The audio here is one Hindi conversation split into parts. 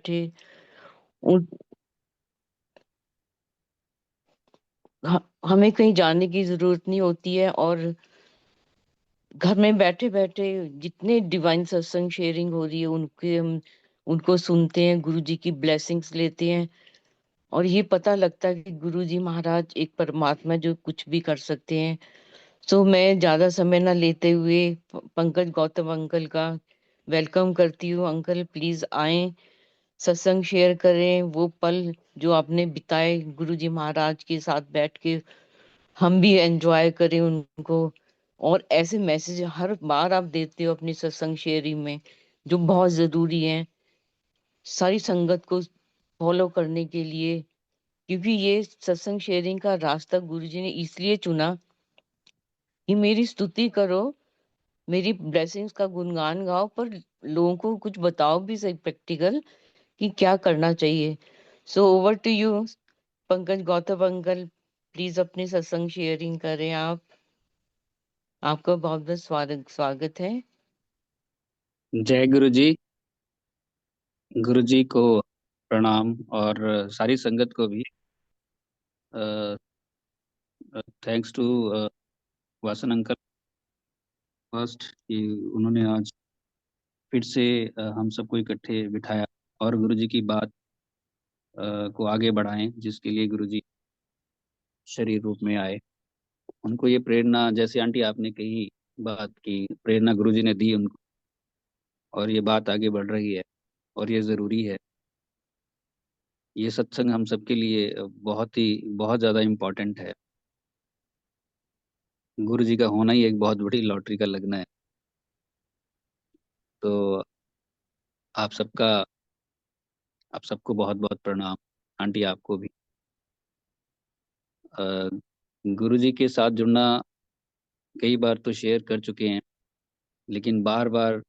बैठे उन हमें कहीं जाने की जरूरत नहीं होती है, और घर में बैठे बैठे जितने डिवाइन सत्संग शेयरिंग हो रही है उनके हम उनको सुनते हैं, गुरु जी की ब्लेसिंग्स लेते हैं। और ये पता लगता है कि गुरु जी महाराज एक परमात्मा जो कुछ भी कर सकते हैं। सो मैं ज्यादा समय ना लेते हुए पंकज गौतम अंकल का वेलकम करती हूँ। अंकल प्लीज आए, सत्संग शेयर करें, वो पल जो आपने बिताए गुरु जी महाराज के साथ बैठ के हम भी एंजॉय करें उनको। और ऐसे मैसेज हर बार आप देते हो अपनी सत्संग शेयरिंग में, जो बहुत जरूरी है सारी संगत को फॉलो करने के लिए। क्योंकि ये सत्संग शेयरिंग का रास्ता गुरुजी ने इसलिए चुना कि मेरी स्तुति करो, मेरी ब्लेसिंग्स का गुणगान गाओ, पर लोगों को कुछ बताओ भी सही प्रैक्टिकल कि क्या करना चाहिए। So over to you Pankaj Gautam uncle, please अपनी सत्संग शेयरिंग करें आप। आपका बहुत बहुत स्वागत स्वागत है। जय गुरु जी। गुरु जी को प्रणाम, और सारी संगत को भी thanks to Vasan uncle first कि उन्होंने आज फिर से हम सबको इकट्ठे बिठाया और गुरु जी की बात को आगे बढ़ाएं, जिसके लिए गुरु जी शरीर रूप में आए। उनको ये प्रेरणा, जैसे आंटी आपने कही बात की, प्रेरणा गुरु जी ने दी उनको, और ये बात आगे बढ़ रही है और ये ज़रूरी है। ये सत्संग हम सबके लिए बहुत ज़्यादा इम्पोर्टेंट है। गुरु जी का होना ही एक बहुत बड़ी लॉटरी का लगना है। तो आप सबका आप सबको बहुत बहुत प्रणाम। आंटी आपको भी। गुरु जी के साथ जुड़ना कई बार तो शेयर कर चुके हैं, लेकिन बार बार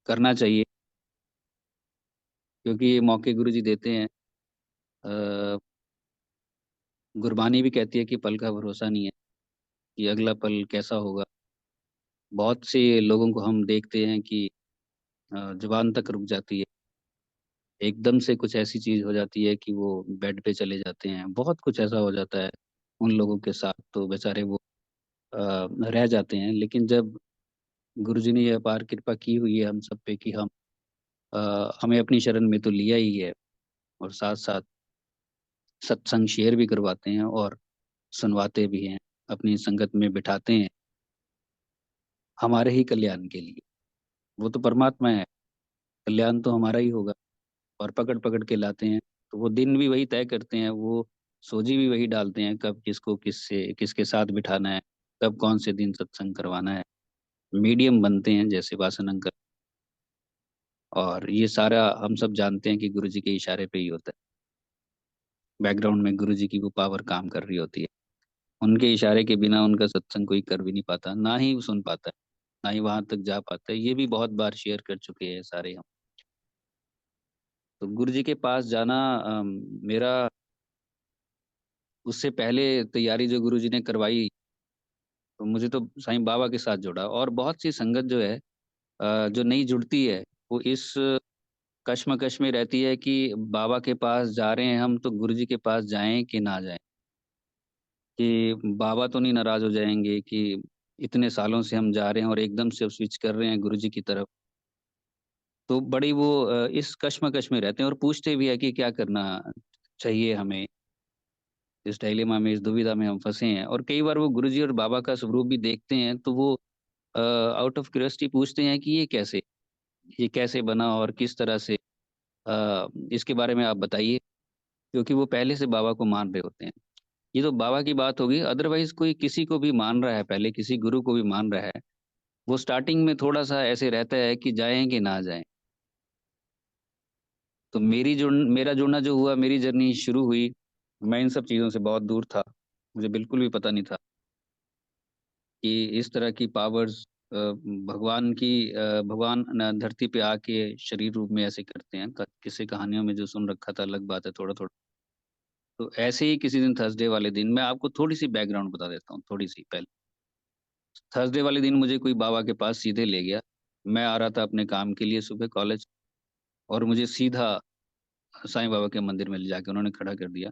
करना चाहिए, क्योंकि ये मौके गुरु जी देते हैं। अ, गुरबानी भी कहती है कि पल का भरोसा नहीं है कि अगला पल कैसा होगा। बहुत से लोगों को हम देखते हैं कि जुबान तक रुक जाती है, एकदम से कुछ ऐसी चीज़ हो जाती है कि वो बेड पे चले जाते हैं। बहुत कुछ ऐसा हो जाता है उन लोगों के साथ, तो बेचारे वो रह जाते हैं। लेकिन जब गुरुजी ने ये अपार कृपा की हुई है हम सब पे कि हमें अपनी शरण में तो लिया ही है, और साथ साथ सत्संग शेयर भी करवाते हैं और सुनवाते भी हैं, अपनी संगत में बिठाते हैं हमारे ही कल्याण के लिए। वो तो परमात्मा है, कल्याण तो हमारा ही होगा, और पकड़ पकड़ के लाते हैं। तो वो दिन भी वही तय करते हैं, वो सोजी भी वही डालते हैं, कब किसको किसके साथ बिठाना है, कब कौन से दिन सत्संग करवाना है। मीडियम बनते हैं जैसे वासन अंकल। और ये सारा हम सब जानते हैं कि गुरु जी के इशारे पे ही होता है। बैकग्राउंड में गुरु जी की वो पावर काम कर रही होती है। उनके इशारे के बिना उनका सत्संग कोई कर भी नहीं पाता, ना ही सुन पाता है, ना ही वहां तक जा पाता है। ये भी बहुत बार शेयर कर चुके हैं सारे हम। तो गुरु जी के पास जाना, मेरा उससे पहले तैयारी जो गुरु जी ने करवाई, तो मुझे तो साईं बाबा के साथ जोड़ा। और बहुत सी संगत जो है, जो नहीं जुड़ती है, वो इस कश्मकश में रहती है कि बाबा के पास जा रहे हैं हम, तो गुरु जी के पास जाएं कि ना जाएं, कि बाबा तो नहीं नाराज हो जाएंगे कि इतने सालों से हम जा रहे हैं और एकदम से अब स्विच कर रहे हैं गुरु जी की तरफ। तो बड़ी वो इस कश्मकश में रहते हैं और पूछते भी है कि क्या करना चाहिए हमें। इस डायलेमा में, इस दुविधा में हम फंसे हैं। और कई बार वो गुरु जी और बाबा का स्वरूप भी देखते हैं, तो वो आउट ऑफ क्यूरियोसिटी पूछते हैं कि ये कैसे बना और किस तरह से, इसके बारे में आप बताइए। क्योंकि वो पहले से बाबा को मान रहे होते हैं। ये तो बाबा की बात होगी, अदरवाइज कोई किसी को भी मान रहा है, पहले किसी गुरु को भी मान रहा है, वो स्टार्टिंग में थोड़ा सा ऐसे रहता है कि जाएं कि ना जाएं। तो मेरा जुड़ना जो हुआ, मेरी जर्नी शुरू हुई, मैं इन सब चीज़ों से बहुत दूर था। मुझे बिल्कुल भी पता नहीं था कि इस तरह की पावर्स भगवान धरती पे आके शरीर रूप में ऐसे करते हैं। किसी कहानियों में जो सुन रखा था, अलग बात है, थोड़ा थोड़ा। तो ऐसे ही किसी दिन थर्सडे वाले दिन, मैं आपको थोड़ी सी बैकग्राउंड बता देता हूँ, थोड़ी सी पहले। थर्सडे वाले दिन मुझे कोई बाबा के पास सीधे ले गया। मैं आ रहा था अपने काम के लिए सुबह कॉलेज, और मुझे सीधा साईं बाबा के मंदिर में ले जाके उन्होंने खड़ा कर दिया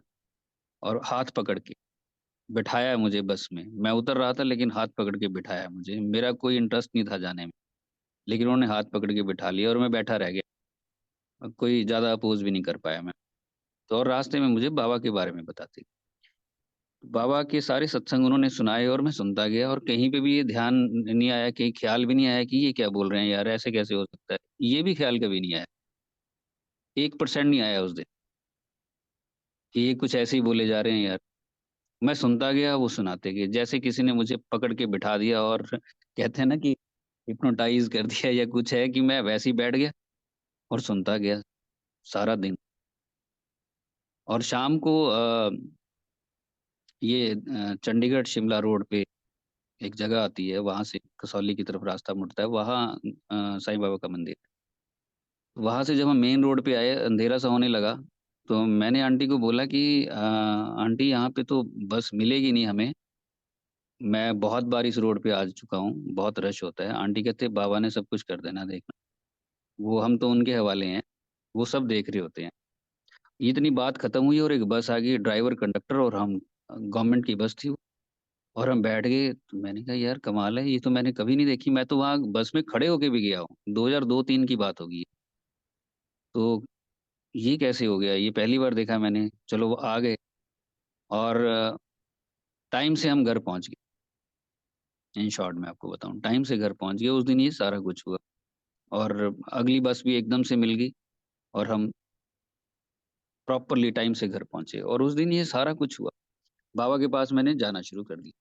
और हाथ पकड़ के बिठाया मुझे बस में। मैं उतर रहा था लेकिन हाथ पकड़ के बिठाया मुझे। मेरा कोई इंटरेस्ट नहीं था जाने में, लेकिन उन्होंने हाथ पकड़ के बिठा लिया और मैं बैठा रह गया। कोई ज़्यादा अपोज़ भी नहीं कर पाया मैं। तो और रास्ते में मुझे बाबा के बारे में बताते। बाबा के सारे सत्संग उन्होंने सुनाए और मैं सुनता गया और कहीं पे भी ये ध्यान नहीं आया, कहीं ख़्याल भी नहीं आया कि ये क्या बोल रहे हैं यार, ऐसे कैसे हो सकता है? ये भी ख़्याल कभी नहीं आया। 1% नहीं आया उस दिन कि ये कुछ ऐसे ही बोले जा रहे हैं यार। मैं सुनता गया, वो सुनाते गए। जैसे किसी ने मुझे पकड़ के बिठा दिया और कहते हैं ना कि हिप्नोटाइज़ कर दिया या कुछ है, कि मैं वैसे ही बैठ गया और सुनता गया सारा दिन। और शाम को ये चंडीगढ़ शिमला रोड पे एक जगह आती है, वहाँ से कसौली की तरफ रास्ता मुड़ता है, वहाँ साईं बाबा का मंदिर है। वहाँ से जब हम मेन रोड पे आए, अंधेरा सा होने लगा, तो मैंने आंटी को बोला कि आंटी यहाँ पे तो बस मिलेगी नहीं हमें, मैं बहुत बार इस रोड पे आ चुका हूँ, बहुत रश होता है। आंटी कहते बाबा ने सब कुछ कर देना देखना, वो हम तो उनके हवाले हैं, वो सब देख रहे होते हैं। इतनी बात खत्म हुई और एक बस आ गई, ड्राइवर, कंडक्टर और हम, गवर्नमेंट की बस थी वो। और हम बैठ गए, तो मैंने कहा यार कमाल है, ये तो मैंने कभी नहीं देखी, मैं तो वहाँ बस में खड़े होके भी गया हूँ। 2002-3 की बात होगी। तो ये कैसे हो गया? ये पहली बार देखा मैंने। चलो वो आ गए और टाइम से हम घर पहुँच गए। इन शॉर्ट मैं आपको बताऊँ, टाइम से घर पहुँच गए, उस दिन ये सारा कुछ हुआ। और अगली बस भी एकदम से मिल गई और हम प्रॉपरली टाइम से घर पहुँचे और उस दिन ये सारा कुछ हुआ। बाबा के पास मैंने जाना शुरू कर दिया।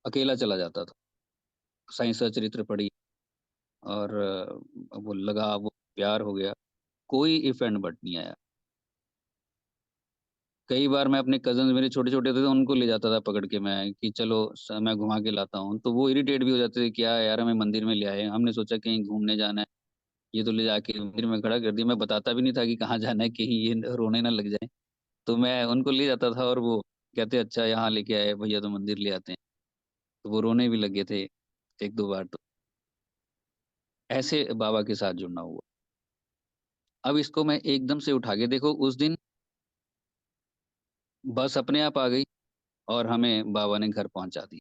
अकेला चला जाता था। साईं सचरित्र पढ़ी और वो लगा, वो प्यार हो गया। कोई इफ एंड बट नहीं आया। कई बार मैं अपने कज़िन्स, मेरे छोटे-छोटे थे, तो उनको ले जाता था पकड़ के मैं कि चलो मैं घुमा के लाता हूँ। तो वो इरिटेट भी हो जाते थे, क्या यार हमें मंदिर में ले आए, हमने सोचा कहीं घूमने जाना है, ये तो ले जाके मंदिर में खड़ा कर दिया। मैं बताता भी नहीं था कि कहाँ जाना है, कहीं ये रोने ना लग जाएँ। तो मैं उनको ले जाता था और वो कहते अच्छा यहाँ लेके आए भैया, तो मंदिर ले आते हैं। तो वो रोने भी लगे थे 1-2 बार तो। ऐसे बाबा के साथ जुड़ना हुआ। अब इसको मैं एकदम से उठा के देखो, उस दिन बस अपने आप आ गई और हमें बाबा ने घर पहुँचा दी।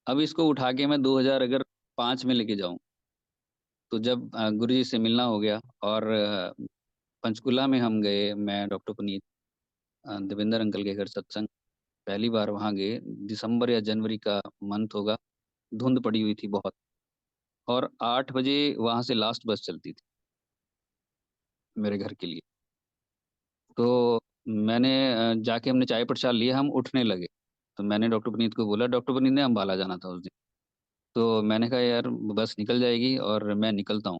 अब इसको उठा के मैं 2000 अगर 5 में लेके जाऊँ, तो जब गुरुजी से मिलना हो गया और पंचकूला में हम गए, मैं, डॉक्टर पुनीत, देवेंद्र अंकल के घर सत्संग, पहली बार वहाँ गए। दिसंबर या जनवरी का मंथ होगा, धुंध पड़ी हुई थी बहुत और 8 बजे वहाँ से लास्ट बस चलती थी, मेरे घर के लिए। तो मैंने जाके हमने चाय प्रसाद लिया, हम उठने लगे। तो मैंने डॉक्टर पुनीत को बोला, डॉक्टर पुनीत ने अम्बाला जाना था उस दिन। तो मैंने कहा यार बस निकल जाएगी और मैं निकलता हूँ।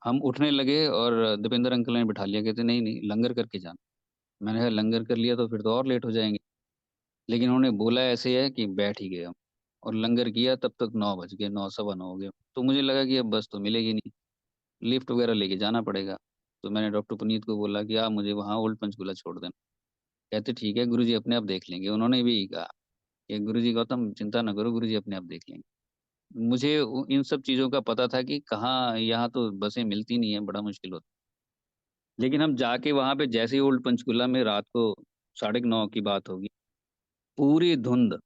हम उठने लगे और दीपेंद्र अंकल ने बिठा लिया, कहते नहीं, नहीं लंगर करके जाना। मैंने कहा लंगर कर लिया तो फिर तो और लेट हो जाएँगे। लेकिन उन्होंने बोला ऐसे है कि बैठ ही गए हम और लंगर किया, तब तक 9 बज गए, 9 सवा 9 हो गए। तो मुझे लगा कि अब बस तो मिलेगी नहीं, लिफ्ट वगैरह लेके जाना पड़ेगा। तो मैंने डॉक्टर पुनीत को बोला कि आप मुझे वहाँ ओल्ड पंचकूला छोड़ देना। कहते ठीक है, गुरुजी अपने आप देख लेंगे। उन्होंने भी यही कहा कि गुरुजी गौतम चिंता ना करो, गुरुजी अपने आप देख लेंगे। मुझे इन सब चीज़ों का पता था कि कहाँ, यहाँ तो बसें मिलती नहीं है, बड़ा मुश्किल होता है। लेकिन हम जाके वहाँ पे जैसे ही ओल्ड पंचकूला में रात को 9:30 की बात होगी, पूरी धुंध,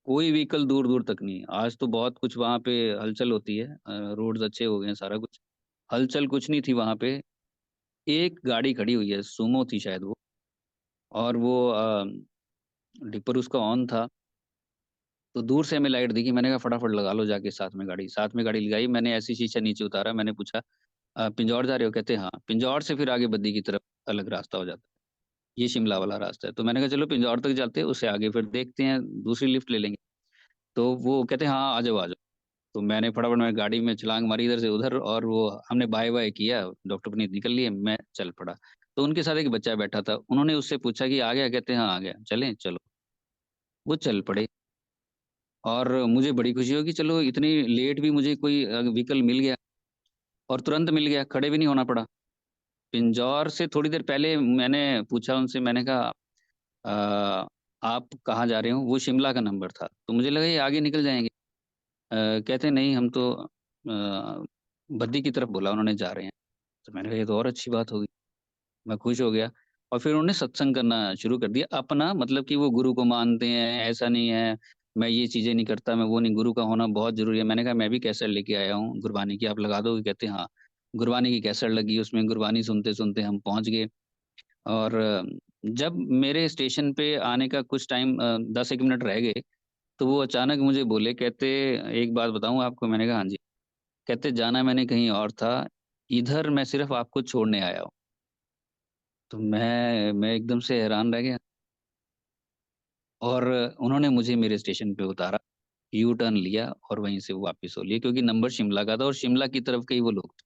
कोई व्हीकल दूर-दूर तक नहीं है। आज तो बहुत कुछ वहाँ पे हलचल होती है, रोड्स अच्छे हो गए हैं, सारा कुछ। हलचल कुछ नहीं थी वहाँ पे। एक गाड़ी खड़ी हुई है, सूमो थी शायद वो, और वो डिपर उसका ऑन था। तो दूर से हमें लाइट दिखी, मैंने कहा फटाफट लगा लो जाके साथ में गाड़ी। साथ में गाड़ी लगाई, मैंने ऐसे ही शीशा नीचे उतारा, मैंने पूछा पिंजौर जा रहे हो? कहते हाँ। पिंजौर से फिर आगे बद्दी की तरफ अलग रास्ता हो जाता है। ये शिमला वाला रास्ता है। तो मैंने कहा चलो पिंजौर तक चलते हैं, उससे आगे फिर देखते हैं, दूसरी लिफ्ट ले लेंगे। तो वो कहते हैं हाँ, आ जाओ, आ जाओ। तो मैंने फटाफट मैं गाड़ी में छलांग मारी इधर से उधर और वो हमने बाय-बाय किया, डॉक्टर पुनीत निकल लिए, मैं चल पड़ा। तो उनके साथ एक बच्चा बैठा था, उन्होंने उससे पूछा कि आ गया? कहते हैं हाँ, आ गया। चलें? चलो। वो चल पड़े और मुझे बड़ी खुशी हुई कि चलो इतनी लेट भी मुझे कोई व्हीकल मिल गया और तुरंत मिल गया, खड़े भी नहीं होना पड़ा। पिंजौर से थोड़ी देर पहले मैंने पूछा उनसे, मैंने कहा आप कहाँ जा रहे हो? वो शिमला का नंबर था, तो मुझे लगा ये आगे निकल जाएँगे। कहते नहीं, हम तो बद्दी की तरफ बोला उन्होंने जा रहे हैं। तो मैंने कहा ये तो और अच्छी बात होगी। मैं खुश हो गया और फिर उन्होंने सत्संग करना शुरू कर दिया। अपना मतलब कि वो गुरु को मानते हैं, ऐसा नहीं है, मैं ये चीज़ें नहीं करता, मैं वो नहीं, गुरु का होना बहुत ज़रूरी है। मैंने कहा मैं भी कैसेट लेके आया हूँ गुरबानी की, आप लगा दोगे? कहते हैं हाँ। गुरबानी की कैसेट लगी, उसमें गुरबानी सुनते-सुनते हम पहुँच गए और जब मेरे स्टेशन पे आने का कुछ टाइम 10-1 मिनट रह गए, तो वो अचानक मुझे बोले, कहते एक बात बताऊँ आपको? मैंने कहा हाँ जी। कहते जाना मैंने कहीं और था, इधर मैं सिर्फ़ आपको छोड़ने आया हूँ। तो मैं एकदम से हैरान रह गया और उन्होंने मुझे मेरे स्टेशन पे उतारा, यू टर्न लिया और वहीं से वो वापस हो लिए क्योंकि नंबर शिमला का था और शिमला की तरफ के ही वो लोग थे,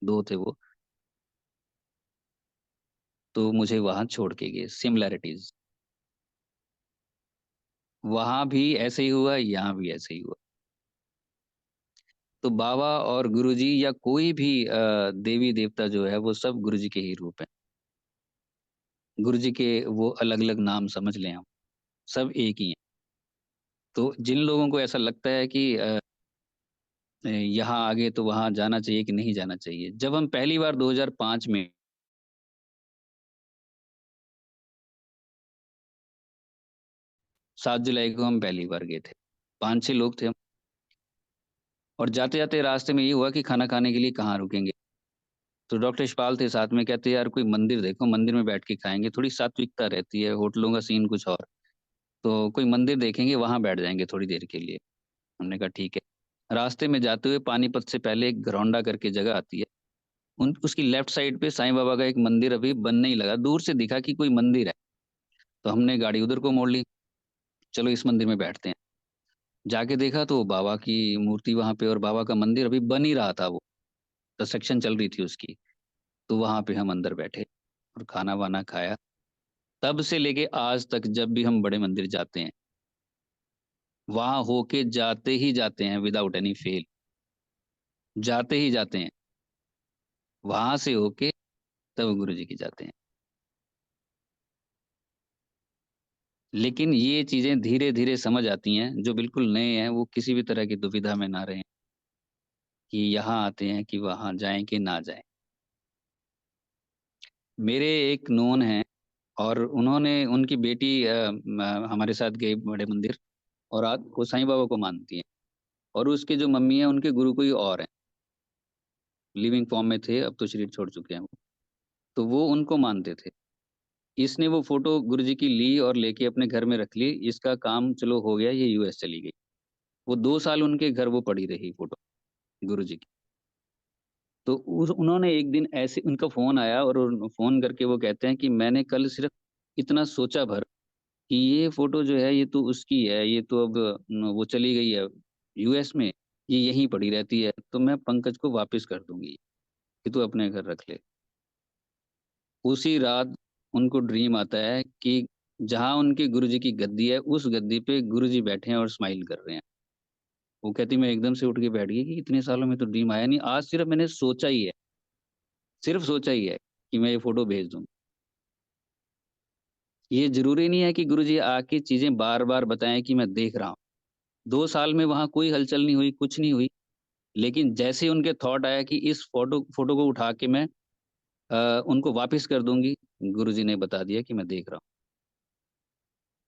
2 थे वो, तो मुझे वहाँ छोड़ के गए, सिमिलैरिटीज़। वहाँ भी ऐसे ही हुआ, यहाँ भी ऐसे ही हुआ। तो बाबा और गुरुजी या कोई भी देवी-देवता जो है वो सब गुरुजी के ही रूप हैं। गुरुजी के वो अलग-अलग नाम समझ लें हम, सब एक ही हैं। तो जिन लोगों को ऐसा लगता है कि यहाँ आगे तो वहाँ जाना चाहिए कि नहीं जाना चाहिए। जब हम पहली बार 2005 में 7 जुलाई को हम पहली बार गए थे। 5-6 लोग थे हम और जाते-जाते रास्ते में ये हुआ कि खाना खाने के लिए कहाँ रुकेंगे? तो डॉक्टर यशपाल थे साथ में, कहते यार कोई मंदिर देखो, मंदिर में बैठ के खाएँगे, थोड़ी सात्विकता रहती है, होटलों का सीन कुछ और। तो कोई मंदिर देखेंगे वहाँ बैठ जाएँगे थोड़ी देर के लिए। हमने कहा ठीक है। रास्ते में जाते हुए पानीपत से पहले एक घरौंडा करके जगह आती है। उन उसकी लेफ्ट साइड पे साईं बाबा का एक मंदिर अभी बनने ही लगा। दूर से दिखा कि कोई मंदिर है। तो हमने गाड़ी उधर को मोड़ ली, चलो इस मंदिर में बैठते हैं। जाके देखा तो बाबा की मूर्ति वहाँ पे और बाबा का मंदिर अभी बन ही रहा था वो, कंस्ट्रक्शन चल रही थी उसकी। तो वहाँ पे हम अंदर बैठे और खाना-वाना खाया। तब से लेके आज तक जब भी हम बड़े मंदिर जाते हैं, वहाँ होके जाते ही जाते हैं विदाउट एनी फेल, जाते ही जाते हैं। वहाँ से होके तब गुरुजी की जाते हैं। लेकिन ये चीज़ें धीरे-धीरे समझ आती हैं, जो बिल्कुल नए हैं वो किसी भी तरह की दुविधा में ना रहें कि यहाँ आते हैं कि वहाँ जाएँ कि ना जाएँ। मेरे एक नोन हैं और उन्होंने उनकी बेटी हमारे साथ गई बड़े मंदिर और आज वो साईं बाबा को मानती हैं और उसके जो मम्मी हैं उनके गुरु कोई और हैं, लिविंग फॉर्म में थे, अब तो शरीर छोड़ चुके हैं वो। तो वो उनको मानते थे। इसने वो फ़ोटो गुरुजी की ली और लेके अपने घर में रख ली, इसका काम चलो हो गया, ये यूएस चली गई। वो 2 साल उनके घर वो पड़ी रही फ़ोटो गुरुजी की। तो उस उन्होंने एक दिन ऐसे उनका फ़ोन आया और उन फ़ोन करके वो कहते हैं कि मैंने कल सिर्फ़ इतना सोचा भर कि ये फ़ोटो जो है ये तो उसकी है, ये तो अब वो चली गई है यूएस में, ये यहीं पड़ी रहती है, तो मैं पंकज को वापस कर दूँगी, कि तू अपने घर रख ले। उसी रात उनको ड्रीम आता है कि जहाँ उनके गुरुजी की गद्दी है, उस गद्दी पे गुरुजी बैठे हैं और स्माइल कर रहे हैं। वो कहती मैं एकदम से उठ के बैठ गई कि इतने सालों में तो ड्रीम आया नहीं, आज सिर्फ़ मैंने सोचा ही है, सिर्फ़ सोचा ही है कि मैं ये फ़ोटो भेज दूँ। ये ज़रूरी नहीं है कि गुरुजी आके चीज़ें बार-बार बताएँ कि मैं देख रहा हूँ। 2 साल में वहाँ कोई हलचल नहीं हुई, कुछ नहीं हुई, लेकिन जैसे ही उनके थॉट आया कि इस फ़ोटो को उठा के मैं उनको वापस कर दूँगी, गुरुजी ने बता दिया कि मैं देख रहा हूँ।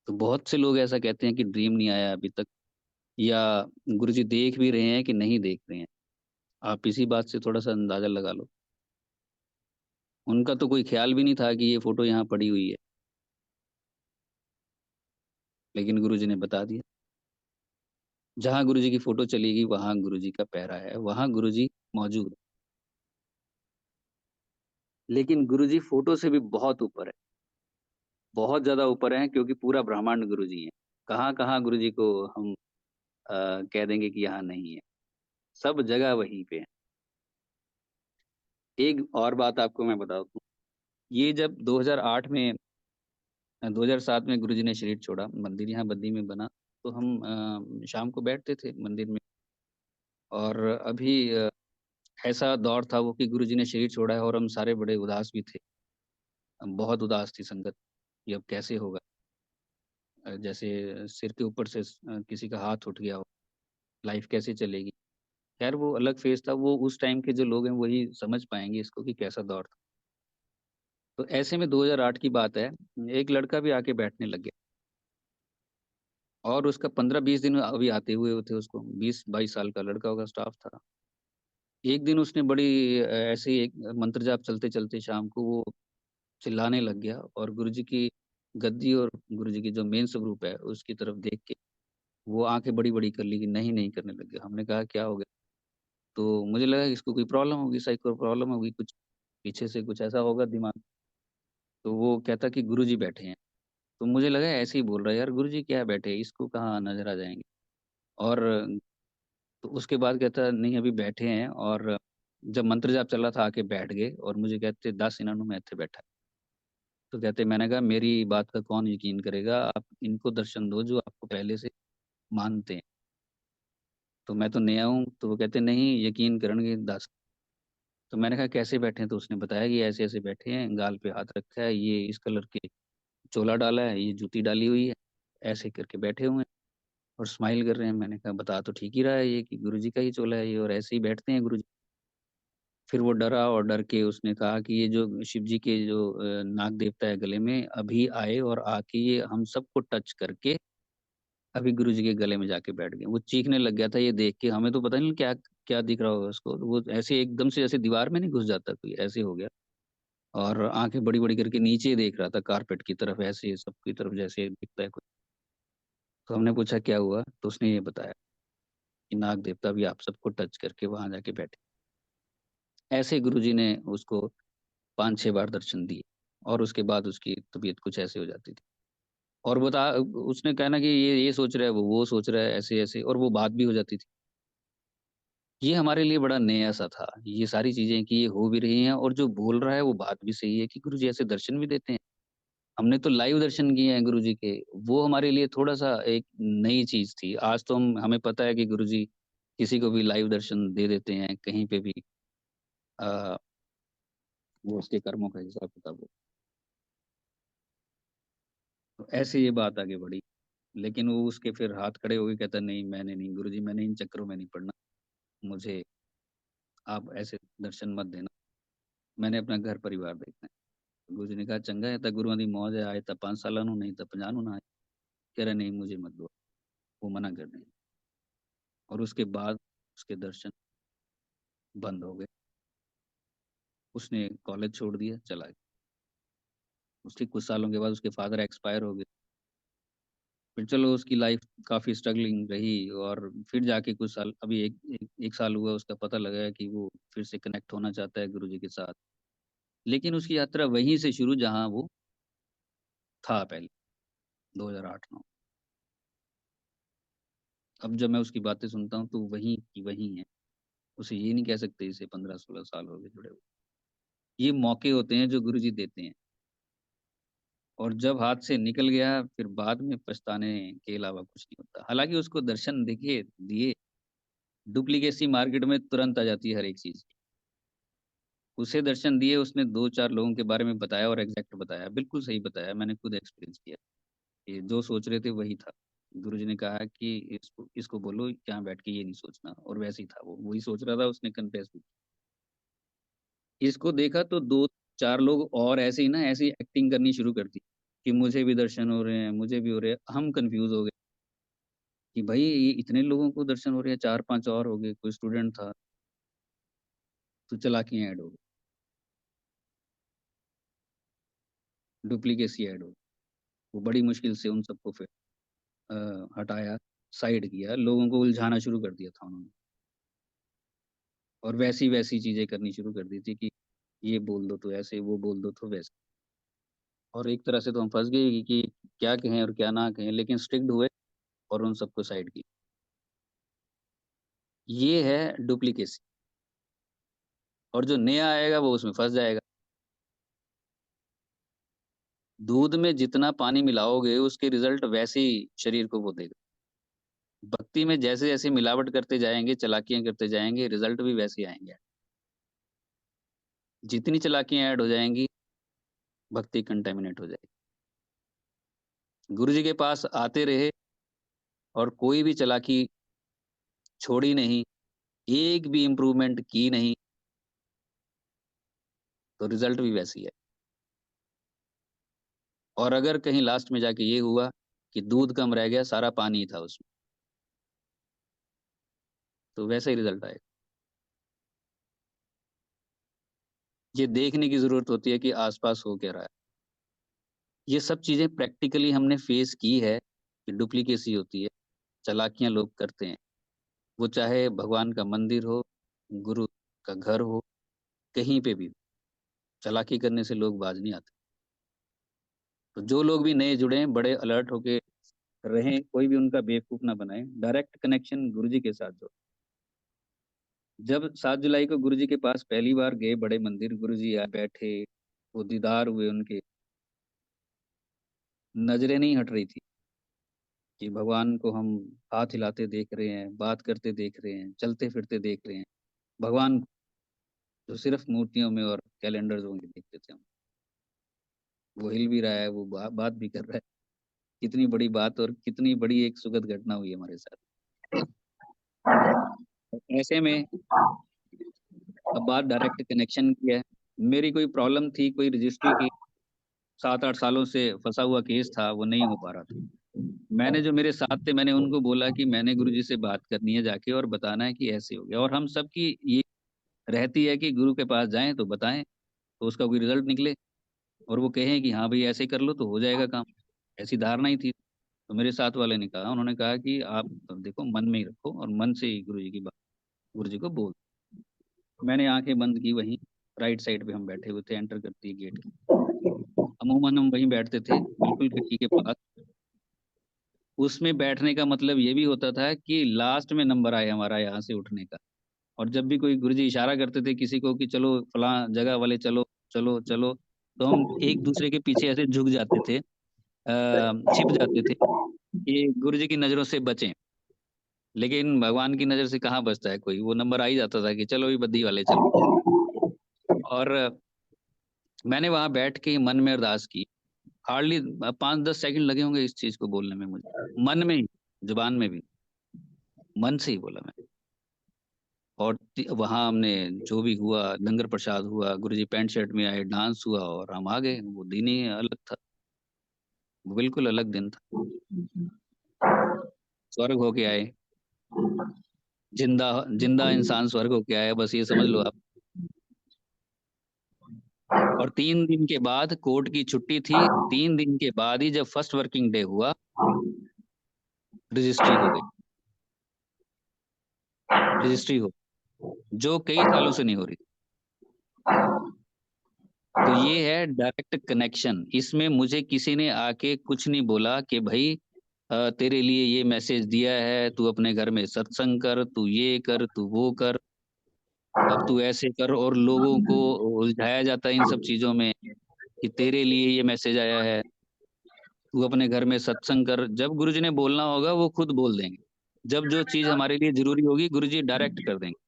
तो बहुत से लोग ऐसा कहते हैं कि ड्रीम नहीं आया अभी तक या गुरुजी देख भी रहे हैं कि नहीं देख रहे हैं। आप इसी बात से थोड़ा-सा अंदाज़ा लगा लो। उनका तो कोई ख़्याल भी नहीं था कि ये फ़ोटो यहाँ पड़ी हुई है, लेकिन गुरुजी ने बता दिया। जहाँ गुरुजी की फ़ोटो चलेगी वहाँ गुरुजी का पहरा है, वहाँ गुरुजी मौजूद है। लेकिन गुरुजी फ़ोटो से भी बहुत ऊपर है, बहुत ज़्यादा ऊपर हैं क्योंकि पूरा ब्रह्मांड गुरुजी हैं। कहाँ-कहाँ गुरुजी को हम कह देंगे कि यहाँ नहीं है, सब जगह वहीं पे हैं। एक और बात आपको मैं बता दूँ, ये जब 2008 में 2007 में गुरुजी ने शरीर छोड़ा, मंदिर यहाँ बद्दी में बना, तो हम शाम को बैठते थे मंदिर में और अभी ऐसा दौर था वो कि गुरुजी ने शरीर छोड़ा है और हम सारे बड़े उदास भी थे। बहुत उदास थी संगत, कि अब कैसे होगा? जैसे सिर के ऊपर से किसी का हाथ उठ गया हो, लाइफ़ कैसे चलेगी? खैर वो अलग फ़ेज़ था, वो उस टाइम के जो लोग हैं वही समझ पाएँगे इसको कि कैसा दौर था। तो ऐसे में 2008 की बात है, एक लड़का भी आके बैठने लग गया और उसका 15-20 दिन अभी आते हुए थे उसको, 20-22 साल का लड़का होगा, स्टाफ था। एक दिन उसने बड़ी ऐसे ही एक मंत्र जाप चलते-चलते शाम को वो चिल्लाने लग गया और गुरुजी की गद्दी और गुरुजी की जो मेन स्वरूप है, उसकी तरफ देख के वो आँखें बड़ी-बड़ी कर ली कि नहीं-नहीं करने लग गया। हमने कहा क्या हो गया? तो मुझे लगा कि इसको कोई प्रॉब्लम होगी, साइको प्रॉब्लम होगी कुछ, पीछे से कुछ ऐसा होगा दिमाग। तो वो कहता कि गुरुजी बैठे हैं। तो मुझे लगा ऐसे ही बोल रहा है यार, गुरुजी क्या बैठे हैं, इसको कहाँ नज़र आ जाएँगे। और तो उसके बाद कहता नहीं अभी बैठे हैं और जब मंत्र जाप चल रहा था आके बैठ गए और मुझे कहते 10 इन्होंने मैं ਇੱਥੇ बैठा है। तो कहते मैंने कहा मेरी बात का कौन यकीन करेगा, आप इनको दर्शन दो जो आपको पहले से मानते हैं। तो मैं तो नया हूँ, तो वो कहते नहीं यकीन करेंगे 10। तो मैंने कहा कैसे बैठे हैं? तो उसने बताया कि ऐसे-ऐसे बैठे हैं, गाल पे हाथ रखा है, ये इस कलर के चोला डाला है, ये जूती डाली हुई है, ऐसे करके बैठे हुए हैं और स्माइल कर रहे हैं। मैंने कहा बता तो ठीक ही रहा है ये कि गुरुजी का ही चोला है ये और ऐसे ही बैठते हैं गुरुजी। फिर वो डरा और डर के उसने कहा कि ये जो शिव जी के जो नाग देवता है गले में अभी आए और आके ये हम सबको टच करके अभी गुरुजी के गले में जाके बैठ गए। वो चीखने लग गया था ये देख के, हमें तो पता नहीं क्या क्या दिख रहा होगा उसको। वो ऐसे एकदम से जैसे दीवार में नहीं घुस जाता कोई, ऐसे हो गया और आँखें बड़ी-बड़ी करके नीचे देख रहा था कारपेट की तरफ, ऐसे सबकी तरफ जैसे दिखता है कोई। तो हमने पूछा क्या हुआ? तो उसने ये बताया कि नाग देवता भी आप सबको टच करके वहाँ जाके बैठे। ऐसे गुरुजी ने उसको 5-6 बार दर्शन दिए और उसके बाद उसकी तबीयत कुछ ऐसे हो जाती थी। और उसने कहा ना कि ये सोच रहा है, वो सोच रहा है, ऐसे-ऐसे और वो बात भी हो जाती थी। ये हमारे लिए बड़ा नया-सा था। ये सारी चीज़ें कि ये हो भी रही हैं और जो बोल रहा है वो बात भी सही है कि गुरुजी ऐसे दर्शन भी देते हैं। हमने तो लाइव दर्शन किए हैं गुरुजी के, वो हमारे लिए थोड़ा-सा एक नई चीज़ थी। आज तो हमें पता है कि गुरुजी किसी को भी लाइव दर्शन दे देते हैं, कहीं पे भी अ, वो उसके कर्मों का हिसाब-किताब हो। तो ऐसे ये बात आगे बढ़ी। लेकिन वो उसके फिर हाथ खड़े हो के कहता नहीं मैंने नहीं गुरुजी मैंने इन चक्करों में नहीं पड़ना। मुझे आप ऐसे दर्शन मत देना। मैंने अपना घर परिवार देखना है। गुरुजी ने कहा चंगा है तो गुरुओं दी मौज है आए तो 5 साਲਾਂ ਨੂੰ नहीं तो 50 ਨੂੰ ना आए। कह रहा नहीं मुझे मत दो। वो मना कर रहे हैं और उसके बाद उसके दर्शन बंद हो गए। उसने कॉलेज छोड़ दिया, चला गया। उसके कुछ सालों के बाद उसके फादर एक्सपायर हो गए। फिर चलो उसकी लाइफ काफ़ी स्ट्रगलिंग रही और फिर जाके कुछ साल अभी 1 साल हुआ उसका पता लगा है कि वो फिर से कनेक्ट होना चाहता है गुरुजी के साथ। लेकिन उसकी यात्रा वहीं से शुरू जहाँ वो था पहले 2008-9। अब जब मैं उसकी बातें सुनता हूँ तो वहीं की वहीं है। उसे ये नहीं कह सकते इसे 15-16 साल हो गए जुड़े हुए। ये मौके होते हैं जो गुरुजी देते हैं और जब हाथ से निकल गया फिर बाद में पछताने के अलावा कुछ नहीं होता। हालाँकि उसको दर्शन दिखे दिए, डुप्लीकेसी मार्केट में तुरंत आ जाती है हर एक चीज़ की। उसे दर्शन दिए, उसने 2-4 लोगों के बारे में बताया और एग्ज़ैक्ट बताया, बिल्कुल सही बताया, मैंने खुद एक्सपीरियंस किया। ये जो सोच रहे थे वही था। गुरुजी ने कहा कि इसको इसको बोलो यहाँ बैठ के ये नहीं सोचना और वैसे ही था वो, वही सोच रहा था उसने कन्फेस भी। इसको देखा तो 2-4 लोग और ऐसे ही ना ऐसे ही एक्टिंग करनी शुरू कर दी, कि मुझे भी दर्शन हो रहे हैं, मुझे भी हो रहे हैं। हम कन्फ्यूज़ हो गए कि भाई ये इतने लोगों को दर्शन हो रहे हैं, 4-5 और हो गए, कोई स्टूडेंट था, तो चालाकियाँ ऐड हो गई, डुप्लीकेसी ऐड हो गई। वो बड़ी मुश्किल से उन सबको फिर हटाया, साइड किया, लोगों को उलझाना शुरू कर दिया था उन्होंने और वैसी-वैसी चीज़ें करनी शुरू कर दी थी कि ये बोल दो तो ऐसे, वो बोल दो तो वैसे और एक तरह से तो हम फँस गए कि क्या कहें और क्या ना कहें, लेकिन स्ट्रिक्ट हुए और उन सबको साइड किया। ये है डुप्लीकेसी और जो नया आएगा वो उसमें फँस जाएगा। दूध में जितना पानी मिलाओगे उसके रिज़ल्ट वैसे ही शरीर को वो देगा। भक्ति में जैसे-जैसे मिलावट करते जाएँगे, चालाकियाँ करते जाएँगे, रिज़ल्ट भी वैसे ही आएँगे। जितनी चालाकियाँ ऐड हो जाएँगी, भक्ति कंटैमिनेट हो जाएगी। गुरुजी के पास आते रहे और कोई भी चालाकी छोड़ी नहीं, एक भी इम्प्रूवमेंट की नहीं, तो रिज़ल्ट भी वैसी है। और अगर कहीं लास्ट में जाके ये हुआ कि दूध कम रह गया, सारा पानी ही था उसमें, तो वैसा ही रिज़ल्ट आएगा। ये देखने की ज़रूरत होती है कि आस-पास हो क्या रहा है। ये सब चीज़ें प्रैक्टिकली हमने फेस की है कि डुप्लीकेसी होती है, चालाकियाँ लोग करते हैं। वो चाहे भगवान का मंदिर हो, गुरु का घर हो, कहीं पे भी, चालाकी करने से लोग बाज नहीं आते। तो जो लोग भी नए जुड़े हैं, बड़े अलर्ट होके रहें, कोई भी उनका बेवकूफ़ ना बनाए। डायरेक्ट कनेक्शन गुरुजी के साथ जोड़ें। जब 7 जुलाई को गुरुजी के पास पहली बार गए बड़े मंदिर, गुरुजी बैठे, वो दीदार हुए उनके, नज़रें नहीं हट रही थी कि भगवान को हम हाथ हिलाते देख रहे हैं, बात करते देख रहे हैं, चलते-फिरते देख रहे हैं। भगवान को जो सिर्फ़ मूर्तियों में और कैलेंडर्स में देखते थे हम। वो हिल भी रहा है, वो बात भी कर रहा है। कितनी बड़ी बात और कितनी बड़ी एक सुखद घटना हुई हमारे साथ। तो ऐसे में अब बात डायरेक्ट कनेक्शन की है। मेरी कोई प्रॉब्लम थी, कोई रजिस्ट्री की 7-8 सालों से फँसा हुआ केस था, वो नहीं हो पा रहा था। मैंने जो मेरे साथ थे, मैंने उनको बोला कि मैंने गुरुजी से बात करनी है जाके और बताना है कि ऐसे हो गया और हम सबकी ये रहती है कि गुरु के पास जाएँ तो बताएँ, तो उसका कोई रिज़ल्ट निकले और वो कहें कि हाँ, भई ऐसे कर लो तो हो जाएगा काम। ऐसी धारणा ही थी। तो मेरे साथ वाले ने कहा उन्होंने कहा कि आप देखो मन में ही रखो और मन से ही गुरुजी की बात गुरुजी को बोल। मैंने आँखें बंद की वहीं राइट साइड पे हम बैठे हुए थे एंटर करते ही गेट के। अमूमन हम वहीं बैठते थे, बिल्कुल खिड़की के पास। उसमें बैठने का मतलब ये भी होता था कि लास्ट में नंबर आए हमारा यहाँ से उठने का। और जब भी कोई गुरुजी इशारा करते थे किसी को कि चलो फलाँ जगह वाले चलो, चलो, चलो, तो हम एक-दूसरे के पीछे ऐसे झुक जाते थे छिप जाते थे कि गुरुजी की नज़रों से बचें। लेकिन भगवान की नज़र से कहाँ बचता है कोई, वो नंबर आ ही जाता था कि चलो भी बद्दी वाले चलो। और मैंने वहाँ बैठ के मन में अरदास की। हार्डली 5-10 सेकंड लगे होंगे इस चीज़ को बोलने में मुझे। मन में ही, ज़ुबान में भी, मन से ही बोला मैं। और वहाँ हमने जो भी हुआ, लंगर प्रसाद हुआ, गुरुजी पैंट शर्ट में आए, डांस हुआ और हम आ गए। वो दिन ही अलग था, वो बिल्कुल अलग दिन था। स्वर्ग होके आए, ज़िंदा ज़िंदा इंसान स्वर्ग होके आया, बस ये समझ लो आप। और 3 दिन के बाद कोर्ट की छुट्टी थी, 3 दिन के बाद ही जब फर्स्ट वर्किंग डे हुआ, रजिस्ट्री हो गई। रजिस्ट्री हो जो कई सालों से नहीं हो रही। तो ये है डायरेक्ट कनेक्शन। इसमें मुझे किसी ने आके कुछ नहीं बोला कि भई तेरे लिए ये मैसेज दिया है, तू अपने घर में सत्संग कर, तू ये कर, तू वो कर, अब तू ऐसे कर और लोगों को उलझाया जाता है इन सब चीज़ों में कि तेरे लिए ये मैसेज आया है, तू अपने घर में सत्संग कर। जब गुरुजी ने बोलना होगा वो खुद बोल देंगे। जब जो चीज़ हमारे लिए ज़रूरी होगी गुरुजी डायरेक्ट कर देंगे।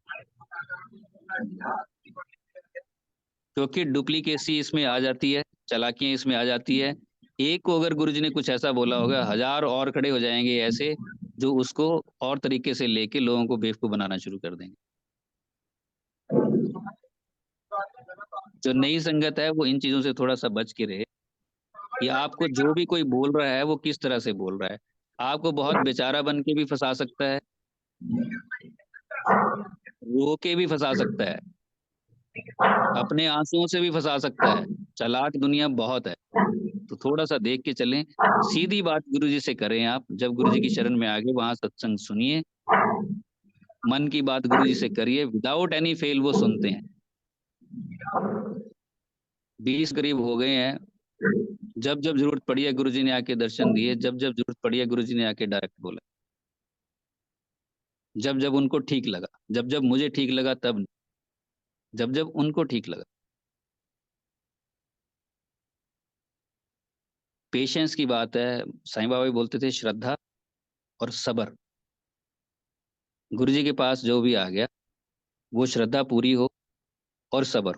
क्योंकि डुप्लीकेसी इसमें आ जाती है, चालाकियाँ इसमें आ जाती है। एक को अगर गुरुजी ने कुछ ऐसा बोला होगा, हज़ार और खड़े हो जाएँगे ऐसे, जो उसको और तरीके से लेके लोगों को बेवकूफ़ बनाना शुरू कर देंगे। जो नई संगत है, वो इन चीज़ों से थोड़ा-सा बच के रहे, कि आपको जो भी कोई बोल रहा है, वो किस तरह से बोल रहा है। आपको बहुत बेचारा बन के भी फँसा सकता है, रो के भी फँसा सकता है, अपने आँसुओं से भी फँसा सकता है। चालाक दुनिया बहुत है। तो थोड़ा-सा देख के चलें। सीधी बात गुरुजी से करें आप, जब गुरुजी की शरण में आ गए वहाँ सत्संग सुनिए, मन की बात गुरुजी से करिए, विदाउट एनी फेल वो सुनते हैं। 20 करीब हो गए हैं, जब-जब ज़रूरत पड़ी है गुरुजी ने आके दर्शन दिए, जब-जब ज़रूरत पड़ी है गुरुजी ने आके डायरेक्ट बोला। जब-जब उनको ठीक लगा, जब-जब मुझे ठीक लगा तब नहीं, जब-जब उनको ठीक लगा। पेशेंस की बात है, साईं बाबा भी बोलते थे श्रद्धा और सब्र। गुरुजी के पास जो भी आ गया, वो श्रद्धा पूरी हो और सब्र।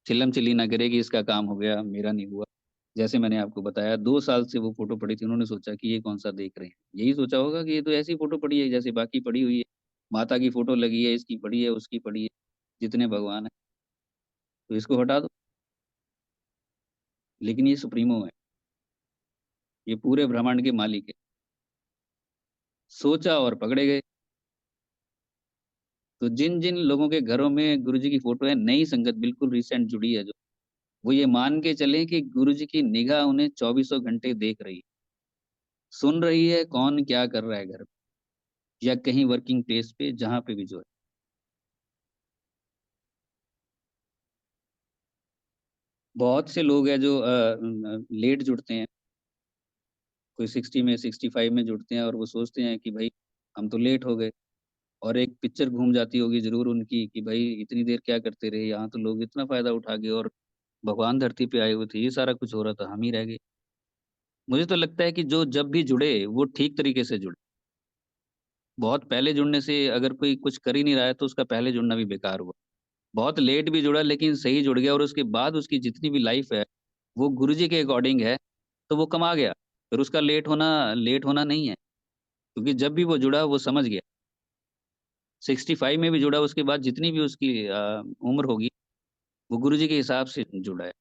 चिल्लम-चिल्ली ना करे कि इसका काम हो गया, मेरा नहीं हुआ। जैसे मैंने आपको बताया 2 साल से वो फ़ोटो पड़ी थी, उन्होंने सोचा कि ये कौन-सा देख रहे हैं। यही सोचा होगा कि ये तो ऐसी फ़ोटो पड़ी है जैसे बाकी पड़ी हुई है। माता की फ़ोटो लगी है, इसकी पड़ी है, उसकी पड़ी है, जितने भगवान हैं, तो इसको हटा दो। लेकिन ये सुप्रीमो है, ये पूरे ब्रह्मांड के मालिक है। सोचा और पकड़े गए। तो जिन-जिन लोगों के घरों में गुरुजी की फ़ोटो है, नई संगत बिल्कुल रिसेंट जुड़ी है जो, वो ये मान के चलें कि गुरुजी की निगाह उन्हें चौबीसों घंटे देख रही है, सुन रही है कौन क्या कर रहा है घर में या कहीं वर्किंग प्लेस पे जहाँ पे भी जो है। बहुत से लोग हैं जो लेट जुड़ते हैं, कोई 60 में 65 में जुड़ते हैं और वो सोचते हैं कि भई हम तो लेट हो गए और एक पिक्चर घूम जाती होगी ज़रूर उनकी कि भई इतनी देर क्या करते रहे, यहाँ तो लोग इतना फ़ायदा उठा गए और भगवान धरती पे आए हुए थे, ये सारा कुछ हो रहा था, हम ही रह गए। मुझे तो लगता है कि जो जब भी जुड़े, वो ठीक तरीके से जुड़े। बहुत पहले जुड़ने से अगर कोई कुछ कर ही नहीं रहा है, तो उसका पहले जुड़ना भी बेकार हुआ। बहुत लेट भी जुड़ा लेकिन सही जुड़ गया और उसके बाद उसकी जितनी भी लाइफ़ है, वो गुरुजी के अकॉर्डिंग है, तो वो कमा गया। फिर उसका लेट होना नहीं है, क्योंकि जब भी वो जुड़ा, वो समझ गया। 65 में भी जुड़ा, उसके बाद जितनी भी उसकी उम्र होगी, वो गुरुजी के हिसाब से जुड़ा है।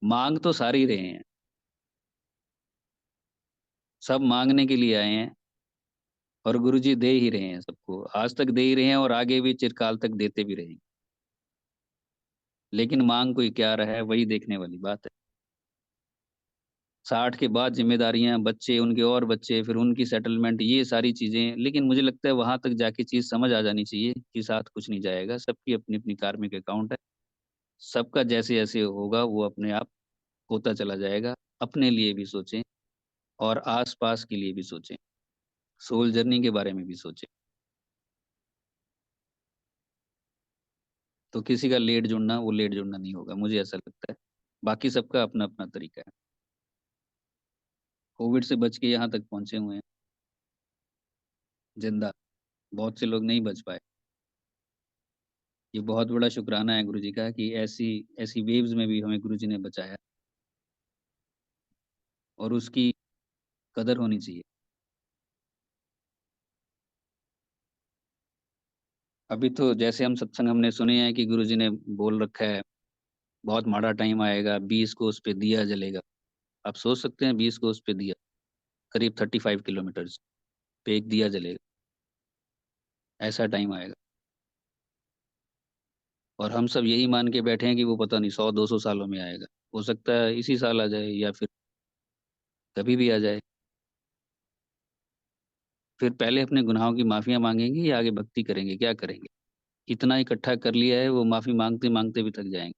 माँग तो सारे ही रहे हैं, सब माँगने के लिए आए हैं और गुरुजी दे ही रहे हैं सबको। आज तक दे ही रहे हैं और आगे भी चिरकाल तक देते भी रहेंगे। लेकिन माँग कोई क्या रहा है, वही देखने वाली बात है। 60 के बाद ज़िम्मेदारियाँ, बच्चे, उनके और बच्चे, फिर उनकी सेटलमेंट, ये सारी चीज़ें। लेकिन मुझे लगता है वहाँ तक जाके चीज़ समझ आ जानी चाहिए कि साथ कुछ नहीं जाएगा, सबकी अपनी-अपनी कार्मिक अकाउंट है। सबका जैसे-जैसे होगा वो अपने आप होता चला जाएगा। अपने लिए भी सोचें और आस-पास के लिए भी सोचें। सोल जर्नी के बारे में भी सोचें। तो किसी का लेट जुड़ना, वो लेट जुड़ना नहीं होगा, मुझे ऐसा लगता है। बाकी सबका अपना-अपना तरीका है। कोविड से बच के यहाँ तक पहुँचे हुए हैं, ज़िंदा। बहुत से लोग नहीं बच पाए। ये बहुत बड़ा शुकराना है गुरुजी का कि ऐसी ऐसी वेव्स में भी हमें गुरुजी ने बचाया और उसकी कदर होनी चाहिए। अभी तो जैसे हम सत्संग हमने सुने हैं कि गुरुजी ने बोल रखा है, बहुत माड़ा टाइम आएगा, 20 कोस पे दिया जलेगा। आप सोच सकते हैं 20 कोस पे दिया, करीब 35 किलोमीटर्स पे एक दिया जलेगा, ऐसा टाइम आएगा। और हम सब यही मान के बैठे हैं कि वो पता नहीं 100-200 सालों में आएगा। हो सकता है इसी साल आ जाए या फिर कभी भी आ जाए। फिर पहले अपने गुनाहों की माफ़ियाँ माँगेंगे या आगे भक्ति करेंगे, क्या करेंगे? इतना इकट्ठा कर लिया है, वो माफ़ी माँगते-माँगते भी थक जाएँगे,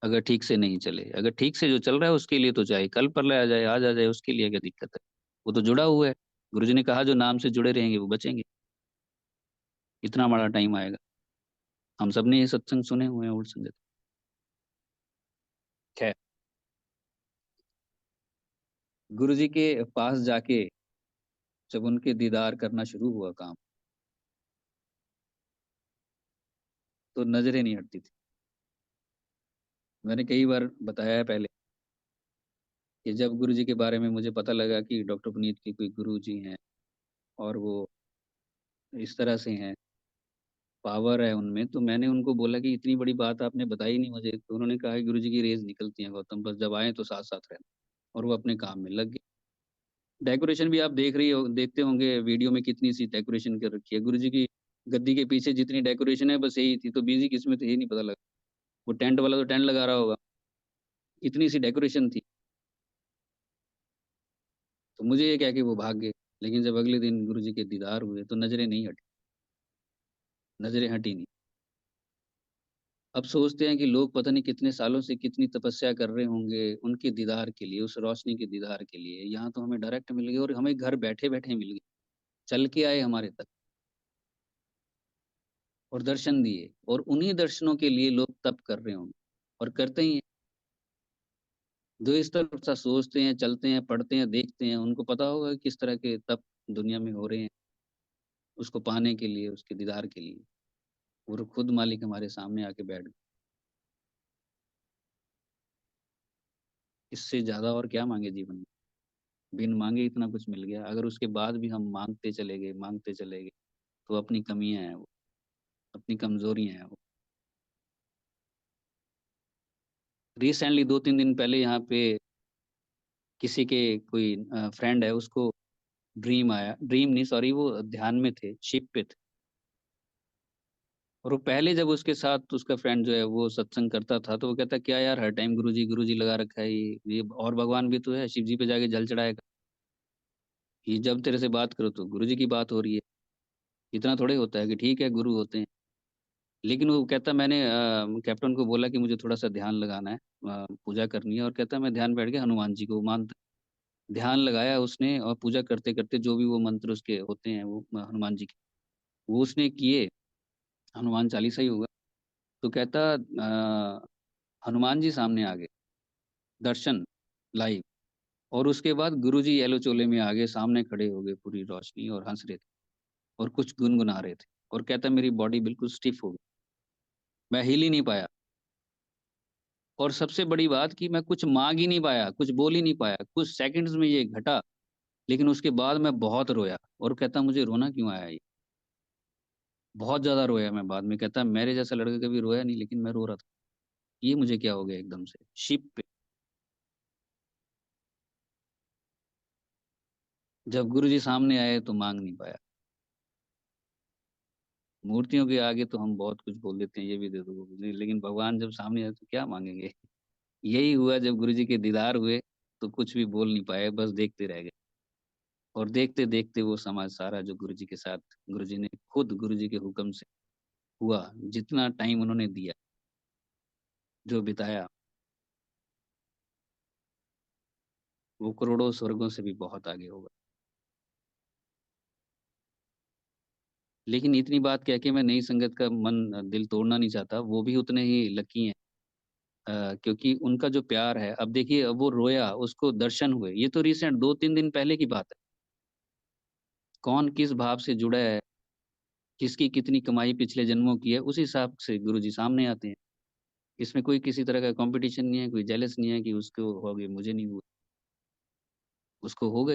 अगर ठीक से नहीं चले। अगर ठीक से जो चल रहा है उसके लिए तो चाहे कल प्रलय आ जाए, आज आ जाए, उसके लिए क्या दिक्कत है? वो तो जुड़ा हुआ है। गुरुजी ने कहा जो नाम से जुड़े रहेंगे वो बचेंगे। इतना बड़ा टाइम आएगा। हम सब ने ये सत्संग सुने हुए हैं, उठ संगत। खैर, गुरुजी के पास जाके जब उनके दीदार करना शुरू हुआ काम, तो नज़रें नहीं हटती थी। मैंने कई बार बताया है पहले कि जब गुरुजी के बारे में मुझे पता लगा कि डॉक्टर पुनीत के कोई गुरुजी हैं और वो इस तरह से हैं, पावर है उनमें, तो मैंने उनको बोला कि इतनी बड़ी बात आपने बताई नहीं मुझे। तो उन्होंने कहा कि गुरुजी की रेज़ निकलती है गौतम, बस जब आएँ तो साथ-साथ रहना। और वो अपने काम में लग गए। डेकोरेशन भी आप देखते होंगे वीडियो में कितनी-सी डेकोरेशन कर रखी है। गुरुजी की गद्दी के पीछे जितनी डेकोरेशन है बस यही थी, तो बिज़ी किसमें थे ये नहीं पता लगा। वो टेंट वाला तो टेंट लगा रहा होगा, इतनी-सी डेकोरेशन थी। तो मुझे ये कह के वो भाग गए। लेकिन जब अगले दिन गुरुजी के दीदार हुए तो नज़रें नहीं हटी, नज़रें हटी नहीं। अब सोचते हैं कि लोग पता नहीं कितने सालों से कितनी तपस्या कर रहे होंगे उनके दीदार के लिए, उस रोशनी के दीदार के लिए। यहाँ तो हमें डायरेक्ट मिल गए और हमें घर बैठे-बैठे मिल गए। चल के आए हमारे तक और दर्शन दिए और उन्हीं दर्शनों के लिए लोग तप कर रहे होंगे और करते ही हैं। जो इस तरफ सा सोचते हैं, चलते हैं, पढ़ते हैं, देखते हैं, उनको पता होगा कि किस तरह के तप दुनिया में हो रहे हैं, उसको पाने के लिए, उसके दीदार के लिए। और खुद मालिक हमारे सामने आके बैठ गए। इससे ज़्यादा और क्या माँगे जीवन में? बिन माँगे इतना कुछ मिल गया, अगर उसके बाद भी हम माँगते चले गए, तो अपनी कमियाँ हैं वो, अपनी कमज़ोरियाँ हैं वो। रिसेंटली 2-3 दिन पहले यहाँ पे किसी के कोई फ्रेंड है, उसको ड्रीम आया, ड्रीम नहीं सॉरी, वो ध्यान में थे, शिप पे थे। और वो पहले जब उसके साथ उसका फ्रेंड जो है वो सत्संग करता था, तो वो कहता क्या यार हर टाइम गुरु जी लगा रखा है, ये और भगवान भी तो है, शिव जी पे जाके जल चढ़ाएगा। ये जब तेरे से बात करो तो गुरु जी की बात हो रही है। इतना थोड़े होता है कि ठीक है गुरु होते हैं। लेकिन वो कहता मैंने कैप्टन को बोला कि मुझे थोड़ा-सा ध्यान लगाना है, पूजा करनी है, और कहता मैं ध्यान बैठ गया हनुमान जी को मानता, ध्यान लगाया उसने, और पूजा करते-करते जो भी वो मंत्र उसके होते हैं वो हनुमान जी के, वो उसने किए, हनुमान चालीसा ही होगा। तो कहता हनुमान जी सामने आ गए, दर्शन लाइव, और उसके बाद गुरुजी येलो चोले में आ गए, सामने खड़े हो गए पूरी रोशनी, और हँस रहे थे और कुछ गुनगुना रहे थे, और कहता मेरी बॉडी बिल्कुल स्टिफ हो गई, मैं हिल ही नहीं पाया, और सबसे बड़ी बात कि मैं कुछ माँग ही नहीं पाया, कुछ बोल ही नहीं पाया, कुछ सेकंड्स में ये घटा, लेकिन उसके बाद मैं बहुत रोया, और कहता मुझे रोना क्यों आया ये? बहुत ज़्यादा रोया मैं बाद में, कहता मेरे जैसा लड़का कभी रोया नहीं, लेकिन मैं रो रहा था। ये मुझे क्या हो गया एकदम से? शिप पे, जब गुरुजी सामने आए तो माँग नहीं पाया। मूर्तियों के आगे तो हम बहुत कुछ बोल देते हैं, ये भी दे दो, वो भी दे, लेकिन भगवान जब सामने आए तो क्या माँगेंगे? यही हुआ जब गुरुजी के दीदार हुए, तो कुछ भी बोल नहीं पाए, बस देखते रह गए, और देखते-देखते वो समाज सारा जो गुरुजी के साथ, गुरुजी ने खुद गुरुजी के हुक्म से हुआ, जितना टाइम उन्होंने दिया, जो बिताया, वो करोड़ों स्वर्गों से भी बहुत आगे होगा। लेकिन इतनी बात कह के मैं नई संगत का दिल तोड़ना नहीं चाहता, वो भी उतने ही लकी हैं, क्योंकि उनका जो प्यार है, अब देखिए अब वो रोया, उसको दर्शन हुए, ये तो रिसेंट 2-3 दिन पहले की बात है। कौन किस भाव से जुड़ा है, किसकी कितनी कमाई पिछले जन्मों की है, उस हिसाब से गुरुजी सामने आते हैं। इसमें कोई किसी तरह का कॉम्पिटिशन नहीं है, कोई जेलस नहीं है कि उसको हो गए, मुझे नहीं हुए, उसको हो गए।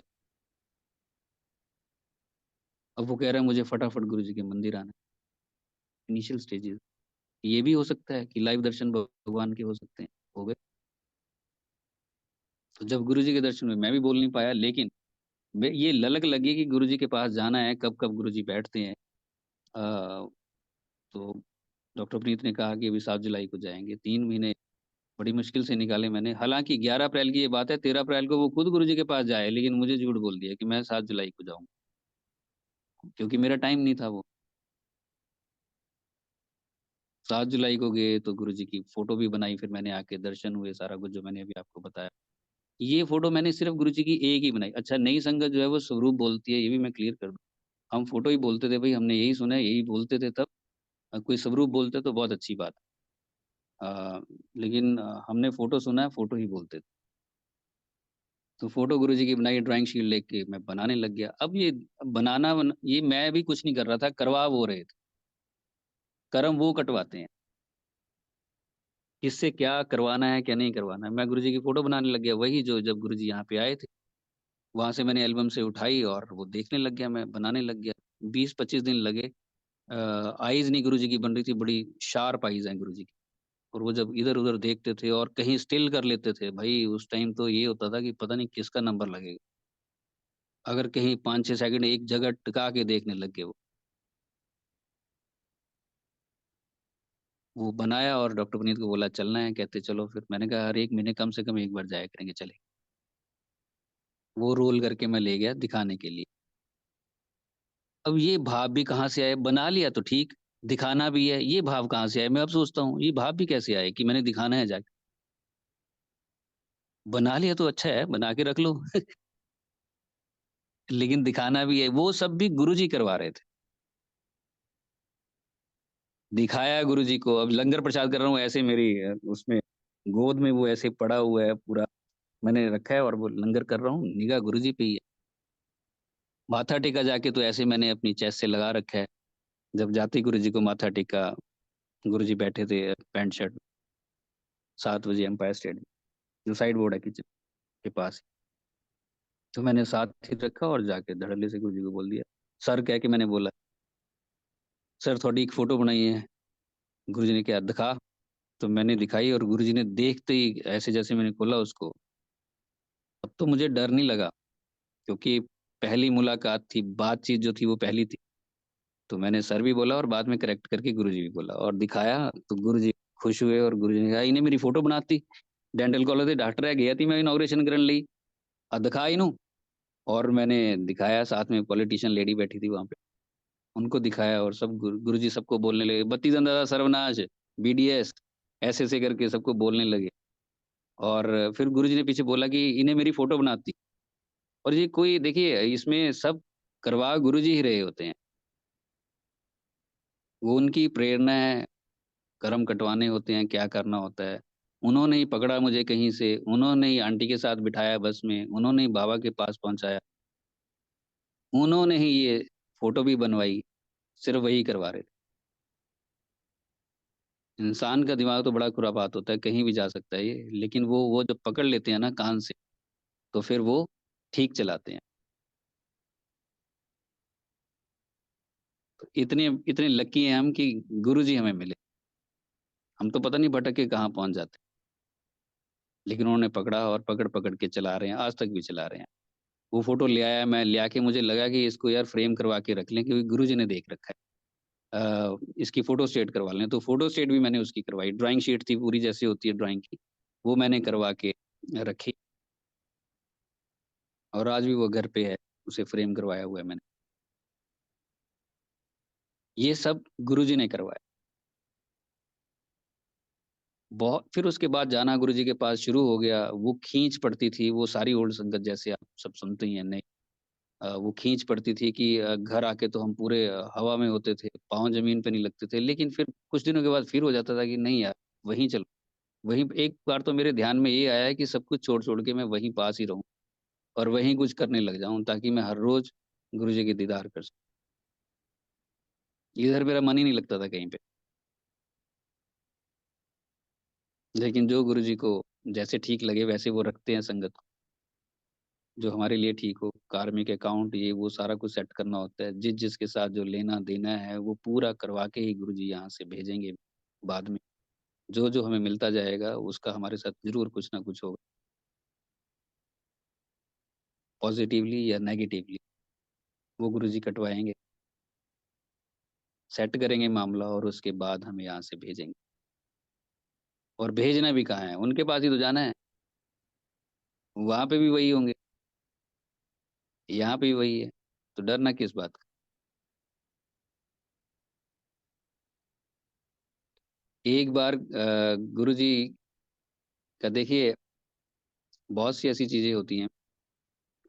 अब वो कह रहा है मुझे फटाफट गुरुजी के मंदिर आना है, इनिशियल स्टेजेस। ये भी हो सकता है कि लाइव दर्शन भगवान के हो सकते हैं, हो गए। तो जब गुरुजी के दर्शन हुए, मैं भी बोल नहीं पाया, लेकिन मैं ये ललक लगी कि गुरुजी के पास जाना है, कब-कब गुरुजी बैठते हैं। अ, तो डॉक्टर प्रीत ने कहा कि अभी 7 जुलाई को जाएँगे, 3 महीने बड़ी मुश्किल से निकाले मैंने। हालाँकि 11 अप्रैल की ये बात है, 13 अप्रैल को वो खुद गुरुजी के पास जाए, लेकिन मुझे झूठ बोल दिया कि मैं 7 जुलाई को जाऊँगा, क्योंकि मेरा टाइम नहीं था वो। 7 जुलाई को गए तो गुरुजी की फ़ोटो भी बनाई, फिर मैंने आके दर्शन हुए, सारा कुछ जो मैंने अभी आपको बताया। ये फ़ोटो मैंने सिर्फ़ गुरुजी की एक ही बनाई। अच्छा, नई संगत जो है वो स्वरूप बोलती है, ये भी मैं क्लियर कर दूँ। हम फ़ोटो ही बोलते थे भई, हमने यही सुना है, यही बोलते थे तब। कोई स्वरूप बोलते तो बहुत अच्छी बात है। लेकिन हमने फ़ोटो सुना है, फ़ोटो ही बोलते थे। तो फ़ोटो गुरुजी की बनाई, ड्राइंग शीट लेके मैं बनाने लग गया। अब ये ये मैं भी कुछ नहीं कर रहा था, करवा वो रहे थे। कर्म वो कटवाते हैं, किससे क्या करवाना है, क्या नहीं करवाना है। मैं गुरुजी की फ़ोटो बनाने लग गया, वही जो जब गुरुजी यहाँ पे आए थे, वहाँ से मैंने एल्बम से उठाई और वो देखने लग गया, मैं बनाने लग गया। 20-25 दिन लगे। आइज़ नहीं गुरुजी की बन रही थी, बड़ी शार्प आइज़ हैं गुरुजी की। और वो जब इधर-उधर देखते थे और कहीं स्टिल कर लेते थे, भई उस टाइम तो ये होता था कि पता नहीं किसका नंबर लगेगा। अगर कहीं 5-6 सेकंड एक जगह टिका के देखने लग गए वो। वो बनाया और डॉक्टर पुनीत को बोला चलना है, कहते चलो फिर। मैंने कहा हर 1 महीने कम से कम 1 बार जाया करेंगे, चलें। वो रोल करके मैं ले गया दिखाने के लिए। अब ये भाव भी कहाँ से आए? बना लिया तो ठीक, दिखाना भी है, ये भाव कहाँ से आए? मैं अब सोचता हूँ, ये भाव भी कैसे आए कि मैंने दिखाना है जाके? बना लिया तो अच्छा है, बना के रख लो। लेकिन दिखाना भी है, वो सब भी गुरुजी करवा रहे थे। दिखाया गुरुजी को, अब लंगर प्रसाद कर रहा हूँ ऐसे मेरी उसमें गोद में वो ऐसे पड़ा हुआ है पूरा, मैंने रखा है और वो लंगर कर रहा हूँ, निगाह गुरुजी पे ही है। माथा टेका जाके तो ऐसे मैंने अपनी चेस्ट से लगा रखा है। जब जाते ही गुरुजी को माथा टेका, गुरुजी बैठे थे पैंट शर्ट में, 7 बजे एम्पायर स्टेट में, जो साइड बोर्ड है किचन के पास। तो मैंने साथ ही रखा और जाके धड़ल्ले से गुरुजी को बोल दिया। सर कह के मैंने बोला, "सर थोड़ी एक फ़ोटो बनाई है।" गुरुजी ने कहा, "दिखा।" तो मैंने दिखाई और गुरुजी ने देखते ही ऐसे जैसे मैंने खोला उसको, अब तो मुझे डर नहीं लगा क्योंकि पहली मुलाकात थी, बातचीत जो थी वो पहली थी। तो मैंने सर भी बोला और बाद में करेक्ट करके गुरुजी भी बोला और दिखाया तो गुरुजी खुश हुए और गुरुजी ने कहा, "इन्हें मेरी फ़ोटो बनाती, डेंटल कॉलेज ते डॉक्टर है गया थी मैं इनॉग्रेशन करने ਲਈ, दिखा इन्हू।" और मैंने दिखाया, साथ में पॉलिटिशियन लेडी बैठी थी वहाँ पे, उनको दिखाया और सब गुरुजी सबको बोलने लगे, "बत्ती दादा सर्वनाश, बीडीएस" ऐसे-ऐसे करके सबको बोलने लगे। और फिर गुरुजी ने पीछे बोला कि इन्हें मेरी फ़ोटो बनाती। और ये कोई देखिए इसमें सब करवा गुरुजी ही रहे होते हैं। वो उनकी प्रेरणा है, कर्म कटवाने होते हैं, क्या करना होता है। उन्होंने ही पकड़ा मुझे कहीं से, उन्होंने ही आंटी के साथ बिठाया बस में, उन्होंने ही बाबा के पास पहुँचाया, उन्होंने ही ये फ़ोटो भी बनवाई, सिर्फ़ वही करवा रहे थे। इंसान का दिमाग तो बड़ा खुरापात होता है, कहीं भी जा सकता है ये, लेकिन वो जब पकड़ लेते हैं ना कान से, तो फिर वो ठीक चलाते हैं। तो इतने इतने लकी हैं हम कि गुरुजी हमें मिले। हम तो पता नहीं भटक के कहाँ पहुँच जाते। लेकिन उन्होंने पकड़ा और पकड़-पकड़ के चला रहे हैं, आज तक भी चला रहे हैं। वो फ़ोटो ले आया मैं, ले आके मुझे लगा कि इसको यार फ्रेम करवा के रख लें क्योंकि गुरुजी ने देख रखा है। इसकी फ़ोटो स्टेट करवा लें, तो फ़ोटो स्टेट भी मैंने उसकी करवाई। ड्राइंग शीट थी पूरी जैसे होती है ड्राइंग की, वो मैंने करवा के रखी और आज भी वो घर पे है, उसे फ्रेम करवाया हुआ है मैंने। ये सब गुरुजी ने करवाया। फिर उसके बाद जाना गुरुजी के पास शुरू हो गया, वो खींच पड़ती थी, वो सारी ओल्ड संगत जैसे आप सब सुनते ही हैं, नहीं वो खींच पड़ती थी कि घर आके तो हम पूरे हवा में होते थे, पाँव ज़मीन पे नहीं लगते थे। लेकिन फिर कुछ दिनों के बाद फिर हो जाता था कि नहीं यार, वहीं चलो। वहीं एक बार तो मेरे ध्यान में ये आया है कि सब कुछ छोड़-छोड़ के मैं वहीं पास ही रहूँ और वहीं कुछ करने लग जाऊँ ताकि मैं हर रोज़ गुरुजी के दीदार कर सकूँ। इधर मेरा मन ही नहीं लगता था कहीं पे। लेकिन जो गुरुजी को जैसे ठीक लगे वैसे वो रखते हैं संगत को, जो हमारे लिए ठीक हो। कार्मिक अकाउंट ये वो सारा कुछ सेट करना होता है। जिसके साथ जो लेना-देना है वो पूरा करवा के ही गुरुजी यहाँ से भेजेंगे बाद में। जो हमें मिलता जाएगा उसका हमारे साथ ज़रूर कुछ ना कुछ होगा, पॉज़िटिवली या नेगेटिवली। वो गुरुजी कटवाएँगे, सेट करेंगे मामला और उसके बाद हमें यहाँ से भेजेंगे। और भेजना भी कहाँ है, उनके पास ही तो जाना है, वहाँ पे भी वही होंगे, यहाँ पे भी वही है, तो डरना किस बात का? एक बार गुरुजी का देखिए बहुत सी ऐसी चीज़ें होती हैं,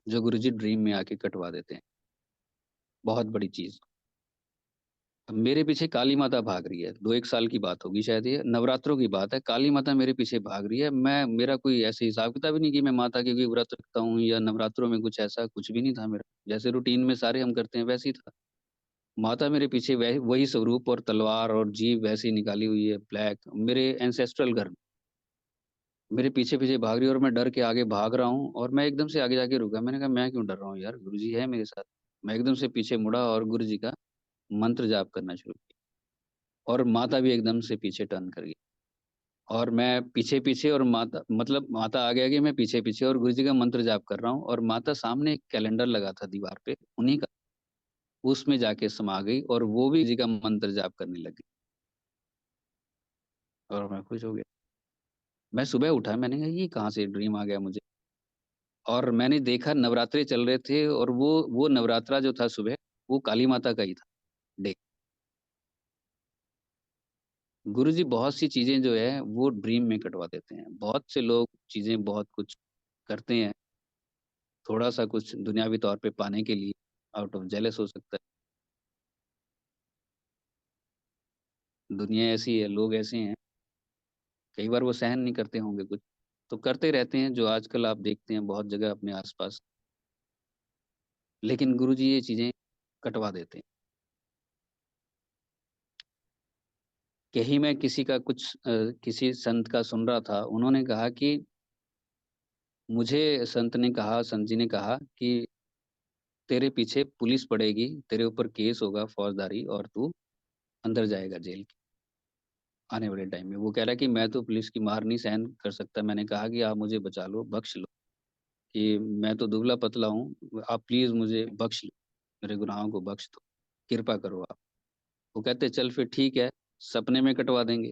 जो गुरुजी ड्रीम में आके कटवा देते हैं, बहुत बड़ी चीज़। अब मेरे पीछे काली माता भाग रही है, 2-1 साल की बात होगी शायद ये, नवरात्रों की बात है, काली माता मेरे पीछे भाग रही है, मेरा कोई ऐसे हिसाब-किताब ही नहीं कि मैं माता के कोई व्रत रखता हूँ या नवरात्रों में कुछ ऐसा कुछ भी नहीं था मेरा। जैसे रूटीन में सारे हम करते हैं वैसे ही था। माता मेरे पीछे वही स्वरूप और तलवार और जीभ वैसी निकाली हुई है ब्लैक, मेरे एंसेस्ट्रल घर में, मेरे पीछे-पीछे भाग रही है और मैं डर के आगे भाग रहा हूँ और मैं एकदम से आगे जाके रुका। मैंने कहा मैं क्यों डर रहा हूँ यार, गुरुजी है मेरे साथ। मैं एकदम से पीछे मुड़ा और गुरुजी का मंत्र जाप करना शुरू किया और माता भी एकदम से पीछे टर्न कर गई और मैं पीछे-पीछे और माता मतलब माता आगे-आगे, मैं पीछे-पीछे और गुरुजी का मंत्र जाप कर रहा हूँ और माता सामने एक कैलेंडर लगा था दीवार पे, उन्हीं का, उसमें जाके समा गई और वो भी जी का मंत्र जाप करने लग गई और मैं खुश हो गया। मैं सुबह उठा, मैंने कहा ये कहाँ से ड्रीम आ गया मुझे और मैंने देखा नवरात्रे चल रहे थे और वो नवरात्रा जो था सुबह, वो काली माता का ही था डे। गुरुजी बहुत सी चीज़ें जो है वो ड्रीम में कटवा देते हैं। बहुत से लोग चीज़ें बहुत कुछ करते हैं, थोड़ा-सा कुछ दुनियावी तौर पे पाने के लिए आउट ऑफ जेलस हो सकता है। दुनिया ऐसी है, लोग ऐसे हैं, कई बार वो सहन नहीं करते होंगे कुछ, तो करते रहते हैं जो आजकल आप देखते हैं बहुत जगह अपने आस-पास। लेकिन गुरुजी ये चीज़ें कटवा देते हैं। यही मैं किसी का कुछ किसी संत का सुन रहा था, उन्होंने कहा कि मुझे संत जी ने कहा कि तेरे पीछे पुलिस पड़ेगी, तेरे ऊपर केस होगा फौजदारी और तू अंदर जाएगा जेल के आने वाले टाइम में। वो कह रहा है कि मैं तो पुलिस की मार नहीं सहन कर सकता। मैंने कहा कि आप मुझे बचा लो, बख्श लो, कि मैं तो दुबला-पतला हूँ, आप प्लीज़ मुझे बख्श लो, मेरे गुनाहों को बख्श दो, कृपा करो आप। वो कहते चल फिर ठीक है, सपने में कटवा देंगे।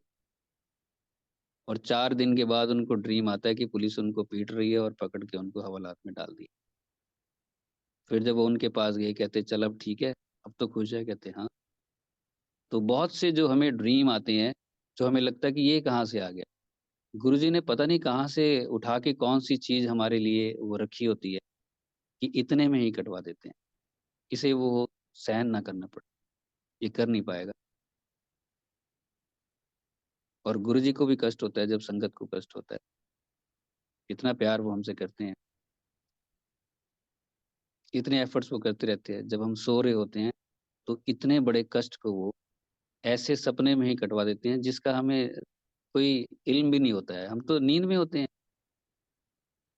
और 4 दिन के बाद उनको ड्रीम आता है कि पुलिस उनको पीट रही है और पकड़ के उनको हवालात में डाल दिया। फिर जब वो उनके पास गए, कहते चल अब ठीक है, अब तो खुश है? कहते हाँ। तो बहुत से जो हमें ड्रीम आते हैं, जो हमें लगता है कि ये कहाँ से आ गया? गुरुजी ने पता नहीं कहाँ से उठा के कौन-सी चीज़ हमारे लिए वो रखी होती है कि इतने में ही कटवा देते हैं। इसे वो सहन ना करना पड़े, ये कर नहीं पाएगा। और गुरुजी को भी कष्ट होता है जब संगत को कष्ट होता है। इतना प्यार वो हमसे करते हैं, इतने एफर्ट्स वो करते रहते हैं। जब हम सो रहे होते हैं, तो इतने बड़े कष्ट को वो ऐसे सपने में ही कटवा देते हैं जिसका हमें कोई इल्म भी नहीं होता है। हम तो नींद में होते हैं,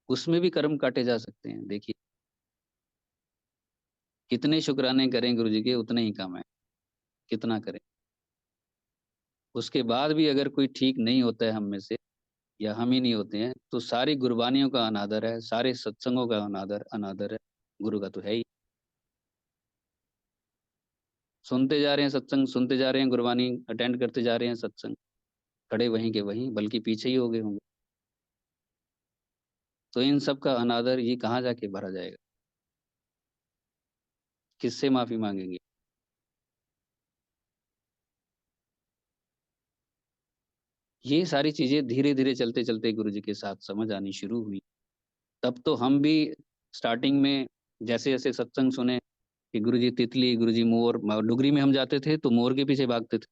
उसमें भी कर्म काटे जा सकते हैं। देखिए, कितने शुक्राने करें गुरुजी के उतने ही कम है, कितना करें। उसके बाद भी अगर कोई ठीक नहीं होता है हम में से या हम ही नहीं होते हैं, तो सारी गुरबानियों का अनादर है, सारे सत्संगों का अनादर अनादर है, गुरु का तो है ही। सुनते जा रहे हैं सत्संग, सुनते जा रहे हैं गुरबानी, अटेंड करते जा रहे हैं सत्संग, खड़े वहीं के वहीं, बल्कि पीछे ही हो गए होंगे। तो इन सब का अनादर ये कहाँ जाके भरा जाएगा? किससे माफ़ी माँगेंगे? ये सारी चीज़ें धीरे-धीरे चलते-चलते गुरुजी के साथ समझ आनी शुरू हुई। तब तो हम भी स्टार्टिंग में जैसे-जैसे सत्संग सुने कि गुरुजी तितली, गुरुजी मोर म डुगरी में हम जाते थे तो मोर के पीछे भागते थे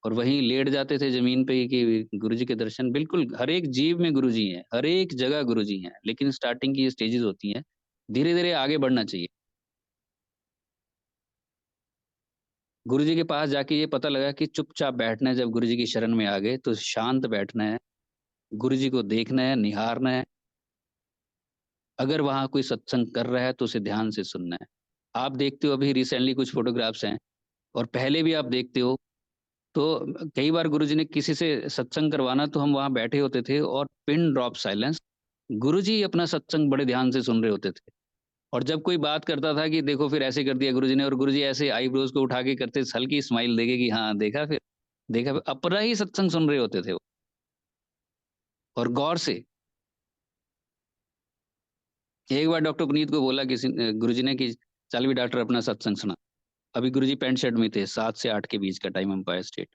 और वहीं लेट जाते थे ज़मीन पे ही कि गुरुजी के दर्शन बिल्कुल हर एक जीव में गुरुजी हैं, हर एक जगह गुरुजी हैं। लेकिन स्टार्टिंग की ये स्टेजेज़ होती हैं, धीरे-धीरे आगे बढ़ना चाहिए। गुरुजी के पास जाके ये पता लगा कि चुपचाप बैठना है जब गुरुजी की शरण में आ गए तो शांत बैठना है, गुरुजी को देखना है, निहारना है। अगर वहाँ कोई सत्संग कर रहा है तो उसे ध्यान से सुनना है। आप देखते हो अभी रिसेंटली कुछ फ़ोटोग्राफ्स हैं और पहले भी आप देखते हो तो कई बार गुरुजी ने किसी से सत्संग करवाना तो हम वहाँ बैठे होते थे और पिन ड्रॉप साइलेंस गुरुजी अपना सत्संग बड़े ध्यान से सुन रहे होते थे। और जब कोई बात करता था कि देखो फिर ऐसे कर दिया गुरुजी ने और गुरुजी ऐसे आईब्रोज़ को उठा के करते हल्की स्माइल देके कि हाँ, देखा फिर अपना ही सत्संग सुन रहे होते थे वो और गौर से। एक बार डॉक्टर पुनीत को बोला किसी गुरुजी ने कि चल भी डॉक्टर अपना सत्संग सुना। अभी गुरुजी पैंट शर्ट में थे, 7 से 8 के बीच का टाइम एम्पायर स्टेट।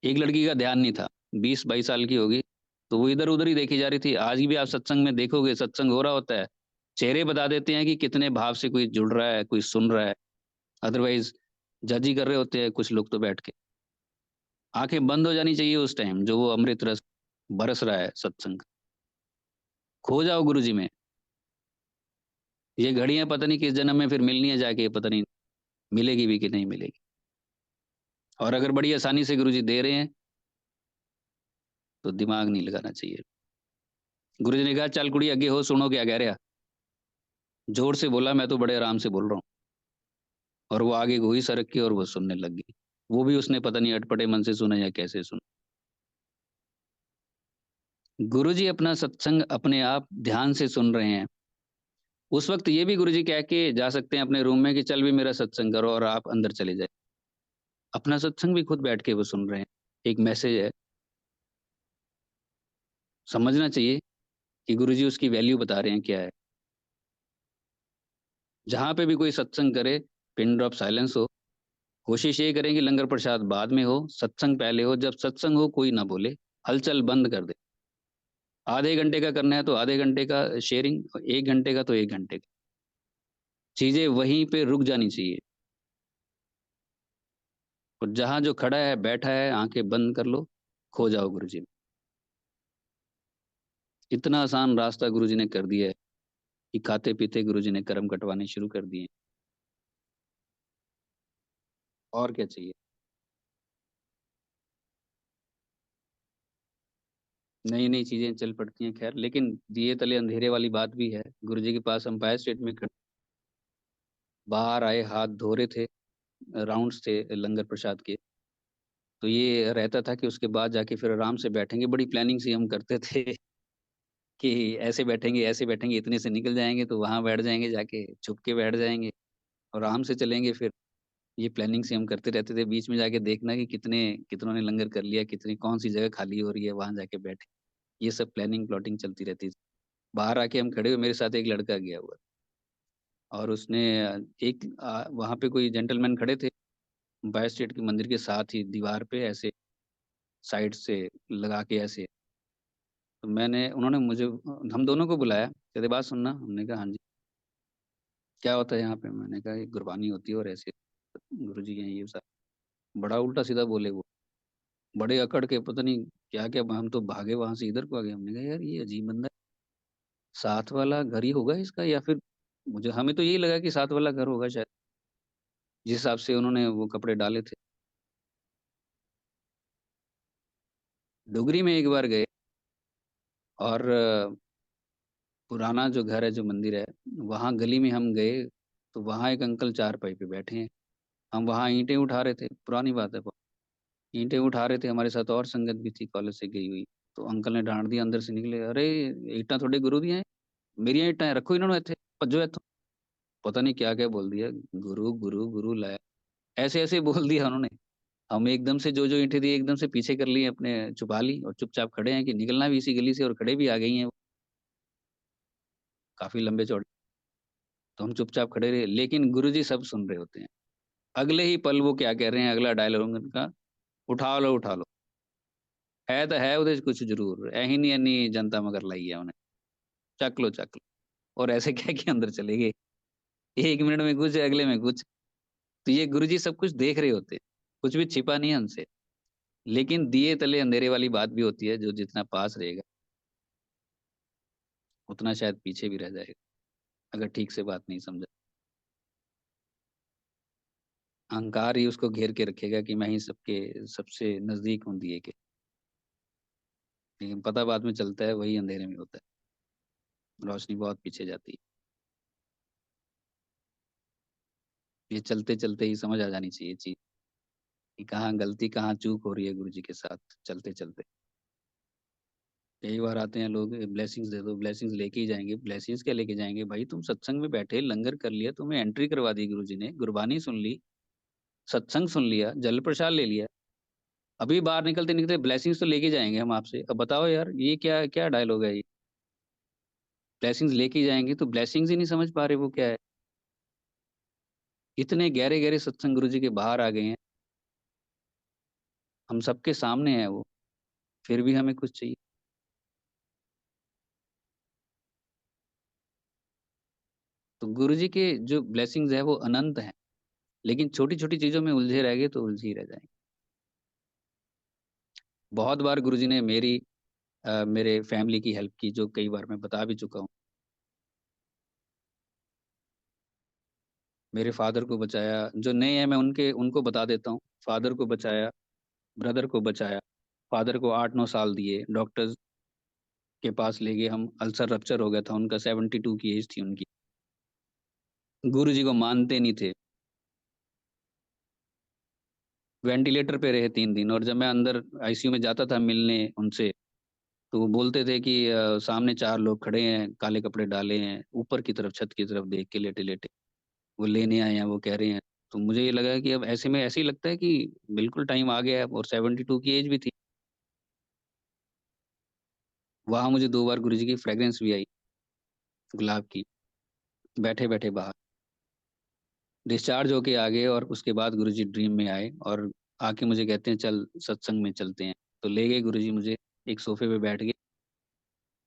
एक लड़की का ध्यान नहीं था, 20-22 साल की होगी, तो वो इधर-उधर ही देखी जा रही थी। आज भी आप सत्संग में देखोगे, सत्संग हो रहा होता है, चेहरे बता देते हैं कि कितने भाव से कोई जुड़ रहा है, कोई सुन रहा है। अदरवाइज़ जज ही कर रहे होते हैं कुछ लोग तो बैठ के। आँखें बंद हो जानी चाहिए उस टाइम, जो वो अमृत रस बरस रहा है सत्संग का। खो जाओ गुरुजी में। ये घड़ियाँ पता नहीं किस जन्म में फिर मिलनी है जाके, पता नहीं मिलेगी भी कि नहीं मिलेगी। और अगर बड़ी आसानी से गुरुजी दे रहे हैं, तो दिमाग नहीं लगाना चाहिए। गुरुजी ने कहा, "चल कुड़ी अगे हो, सुनो क्या कह रहा।" ज़ोर से बोला, मैं तो बड़े आराम से बोल रहा हूँ। और वो आगे हुई सरक के और वो सुनने लग गई। वो भी उसने पता नहीं अटपटे मन से सुना या कैसे सुना। गुरुजी अपना सत्संग अपने आप ध्यान से सुन रहे हैं। उस वक़्त ये भी गुरुजी कह के जा सकते हैं अपने रूम में कि चल भी मेरा सत्संग करो और आप अंदर चले जाइए। अपना सत्संग भी खुद बैठ के वो सुन रहे हैं। एक मैसेज है, समझना चाहिए कि गुरुजी उसकी वैल्यू बता रहे हैं क्या है। जहाँ पे भी कोई सत्संग करे, पिन ड्रॉप साइलेंस हो। कोशिश ये करें कि लंगर प्रसाद बाद में हो, सत्संग पहले हो। जब सत्संग हो कोई ना बोले, हलचल बंद कर दे। आधे घंटे का करना है तो आधे घंटे का शेयरिंग, 1 घंटे का तो 1 घंटे का। चीज़ें वहीं पे रुक जानी चाहिए और जहाँ जो खड़ा है, बैठा है, आँखें बंद कर लो, खो जाओ गुरुजी में। इतना आसान रास्ता गुरुजी ने कर दिया है कि खाते-पीते गुरुजी ने कर्म कटवाने शुरू कर दिए हैं। और क्या चाहिए? नई-नई चीज़ें चल पड़ती हैं ख़ैर, लेकिन दिए तले अंधेरे वाली बात भी है। गुरुजी के पास एम्पायर स्टेट में खड़े बाहर आए, हाथ धो रहे थे, राउंड्स थे लंगर प्रसाद के। तो ये रहता था कि उसके बाद जाके फिर आराम से बैठेंगे, बड़ी प्लानिंग सी हम करते थे कि ऐसे बैठेंगे, इतने से निकल जाएँगे तो वहाँ बैठ जाएँगे जाके, छुप के बैठ जाएँगे और आराम से चलेंगे फिर। ये प्लानिंग से हम करते रहते थे, बीच में जाके देखना कि कितनों ने लंगर कर लिया, कितनी कौन-सी जगह खाली हो रही है, वहाँ जाके बैठे। ये सब प्लानिंग प्लॉटिंग चलती रहती थी। बाहर आके हम खड़े हुए, मेरे साथ एक लड़का गया हुआ और उसने वहाँ पे कोई जेंटलमैन खड़े थे, एम्पायर स्टेट के मंदिर के साथ ही दीवार पे ऐसे साइड से लगा के ऐसे। तो उन्होंने मुझे हम दोनों को बुलाया, कहते बात सुनना, हमने कहा हाँ जी, क्या होता है यहाँ पे? मैंने कहा ये गुरबानी होती है और ऐसे गुरुजी हैं ये सब। बड़ा उल्टा-सीधा बोले वो, बड़े अकड़ के पता नहीं क्या-क्या, हम तो भागे वहाँ से इधर को आ गए। हमने कहा यार ये अजीब बंदा है, साथ वाला घर ही होगा इसका या फिर मुझे हमें तो यही लगा कि साथ वाला घर होगा शायद, जिस हिसाब से उन्होंने वो कपड़े डाले थे। डुगरी में एक बार गए और पुराना जो घर है, जो मंदिर है, वहाँ गली में हम गए, तो वहाँ एक अंकल चारपाई पे बैठे हैं। हम वहाँ ईंटें उठा रहे थे, पुरानी बात है बहुत। ईंटें उठा रहे थे, हमारे साथ और संगत भी थी कॉलेज से गई हुई। तो अंकल ने डाँट दिया अंदर से निकले, "अरे! ईंटां थोड़े गुरु दी हैं, मेरियां ईंटां हैं, रखो इन्हां नूं इत्थे, भज्जो इत्थों।" पता नहीं क्या-क्या बोल दिया, गुरु, गुरु, गुरु लै ऐसे-ऐसे बोल दिया उन्होंने। हम एकदम से जो-जो ईंटें थी एकदम से पीछे कर ली, अपने छुपा ली और चुपचाप खड़े हैं कि निकलना भी इसी गली से और खड़े भी आ गई हैं वो, काफ़ी लंबे-चौड़े। तो हम चुपचाप खड़े रहे, लेकिन गुरुजी सब सुन रहे होते हैं। अगले ही पल वो क्या कह रहे हैं, अगला डायलॉग उनका, "उठा लो, उठा लो।" है ਉਹਦੇ 'ਚ कुछ ज़रूर, अहीं नहीं इन्नी जनता मगर लाई है उन्हें, "चक लो, चक लो।" और ऐसे कह के अंदर चले गए। 1 मिनट में कुछ, अगले में कुछ। तो ये गुरुजी सब कुछ देख रहे होते हैं, कुछ भी छिपा नहीं है उनसे। लेकिन दिए तले अंधेरे वाली बात भी होती है, जो जितना पास रहेगा, उतना शायद पीछे भी रह जाएगा, अगर ठीक से बात नहीं समझा। अहंकार ही उसको घेर के रखेगा कि मैं ही सबके सबसे नज़दीक हूँ दिए के। लेकिन पता बाद में चलता है वही अंधेरे में होता है, रोशनी बहुत पीछे जाती है। ये चलते-चलते ही समझ आ जानी चाहिए चीज़ कि कहाँ गलती, कहाँ चूक हो रही है गुरुजी के साथ चलते-चलते। कई बार आते हैं लोग, ब्लेसिंग्स दे दो, ब्लेसिंग्स लेके ही जाएँगे, ब्लेसिंग्स क्या लेके जाएँगे भाई, तुम सत्संग में बैठे, लंगर कर लिया, तुम्हें एंट्री करवा दी गुरुजी ने, गुरबानी सुन ली, सत्संग सुन लिया, जल प्रसाद ले लिया। अभी बाहर निकलते-निकलते ब्लेसिंग्स तो लेके जाएँगे हम आपसे। अब बताओ यार ये क्या क्या डायलॉग है ये? ब्लेसिंग्स लेके ही जाएँगे तो ब्लेसिंग्स ही नहीं समझ पा रहे वो क्या है? इतने गहरे-गहरे सत्संग गुरुजी के बाहर आ गए हैं, हम सबके सामने है वो, फिर भी हमें कुछ चाहिए। तो गुरुजी के जो ब्लेसिंग्स है वो अनंत हैं, लेकिन छोटी-छोटी चीज़ों में उलझे रह गए तो उलझे ही रह जाएँगे। बहुत बार गुरुजी ने मेरे फैमिली की हेल्प की, जो कई बार मैं बता भी चुका हूँ। मेरे फादर को बचाया, जो नए हैं मैं उनको बता देता हूँ। फादर को बचाया, ब्रदर को बचाया। फादर को 8-9 साल दिए, डॉक्टर्स के पास ले गए हम, अल्सर रप्चर हो गया था उनका, 72 की एज थी उनकी। गुरुजी को मानते नहीं थे। वेंटिलेटर पे रहे 3 दिन और जब मैं अंदर आईसीयू में जाता था मिलने उनसे, तो वो बोलते थे कि सामने 4 लोग खड़े हैं, काले कपड़े डाले हैं, ऊपर की तरफ छत की तरफ देख के लेटे-लेटे। वो लेने आए हैं, वो कह रहे हैं। तो मुझे ये लगा कि अब ऐसे में ऐसे ही लगता है कि बिल्कुल टाइम आ गया है और 72 की एज भी थी। वहाँ मुझे 2 बार गुरुजी की फ्रेग्रेंस भी आई, गुलाब की, बैठे-बैठे बाहर। डिस्चार्ज होके आ गए और उसके बाद गुरुजी ड्रीम में आए और आके मुझे कहते हैं, "चल सत्संग में चलते हैं।" तो ले गए गुरुजी मुझे, एक सोफ़े पे बैठ गए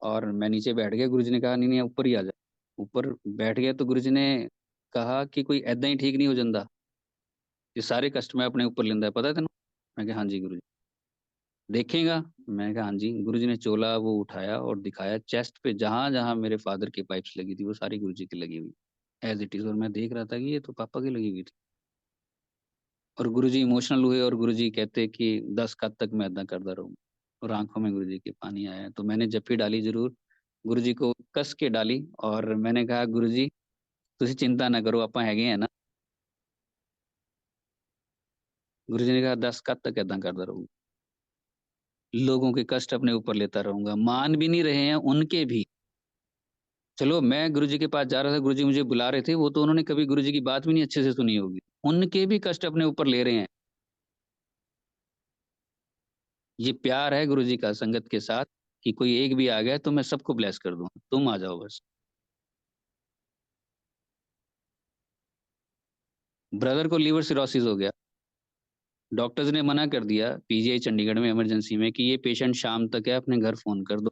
और मैं नीचे बैठ गया। गुरुजी ने कहा, "नहीं-नहीं ऊपर ही आ जा।" ऊपर बैठ गया तो गुरुजी ने कहा कि, "कोई ऐदां ही ठीक नहीं हो जांदा, ये सारे कष्ट मैं अपने ऊपर लैंदा है, पता है तैनूं?" मैं कहा, "हाँ जी गुरुजी।" "देखेगा?" मैंने कहा, "हाँ जी।" गुरुजी ने चोला वो उठाया और दिखाया, चेस्ट पे जहाँ-जहाँ मेरे फ़ादर की पाइप्स लगी थी, वो सारी गुरुजी की लगी हुई, ऐज़ इट इज़, और मैं देख रहा था कि ये तो पापा की लगी हुई थी। और गुरुजी इमोशनल हुए और गुरुजी कहते कि, "दस कद तक मैं ऐदां करदा रहूँ?" और आँखों में गुरुजी के पानी आया। तो मैंने जप्फी डाली ज़रूर, गुरुजी को कस के डाली और मैंने कहा, "गुरुजी, ਤੁਸੀਂ चिंता ना करो, ਆਪਾਂ ਹੈਗੇ ਆ ना।" गुरुजी ने कहा, "दस कब तक ऐदा करदा रहूँगा? लोगों के कष्ट अपने ऊपर लेता रहूँगा, मान भी नहीं रहे हैं उनके भी। चलो मैं गुरुजी के पास जा रहा था, गुरुजी मुझे बुला रहे थे, वो तो उन्होंने कभी गुरुजी की बात भी नहीं अच्छे से सुनी होगी। उनके भी कष्ट अपने ऊपर ले रहे हैं। ये प्यार है गुरुजी का संगत के साथ कि कोई एक भी आ गया तो मैं सबको ब्लेस कर दूँगा, तुम आ जाओ बस।" ब्रदर को लिवर सिरोसिस हो गया। डॉक्टर्स ने मना कर दिया पीजीआई चंडीगढ़ में इमरजेंसी में कि ये पेशेंट शाम तक है, अपने घर फ़ोन कर दो।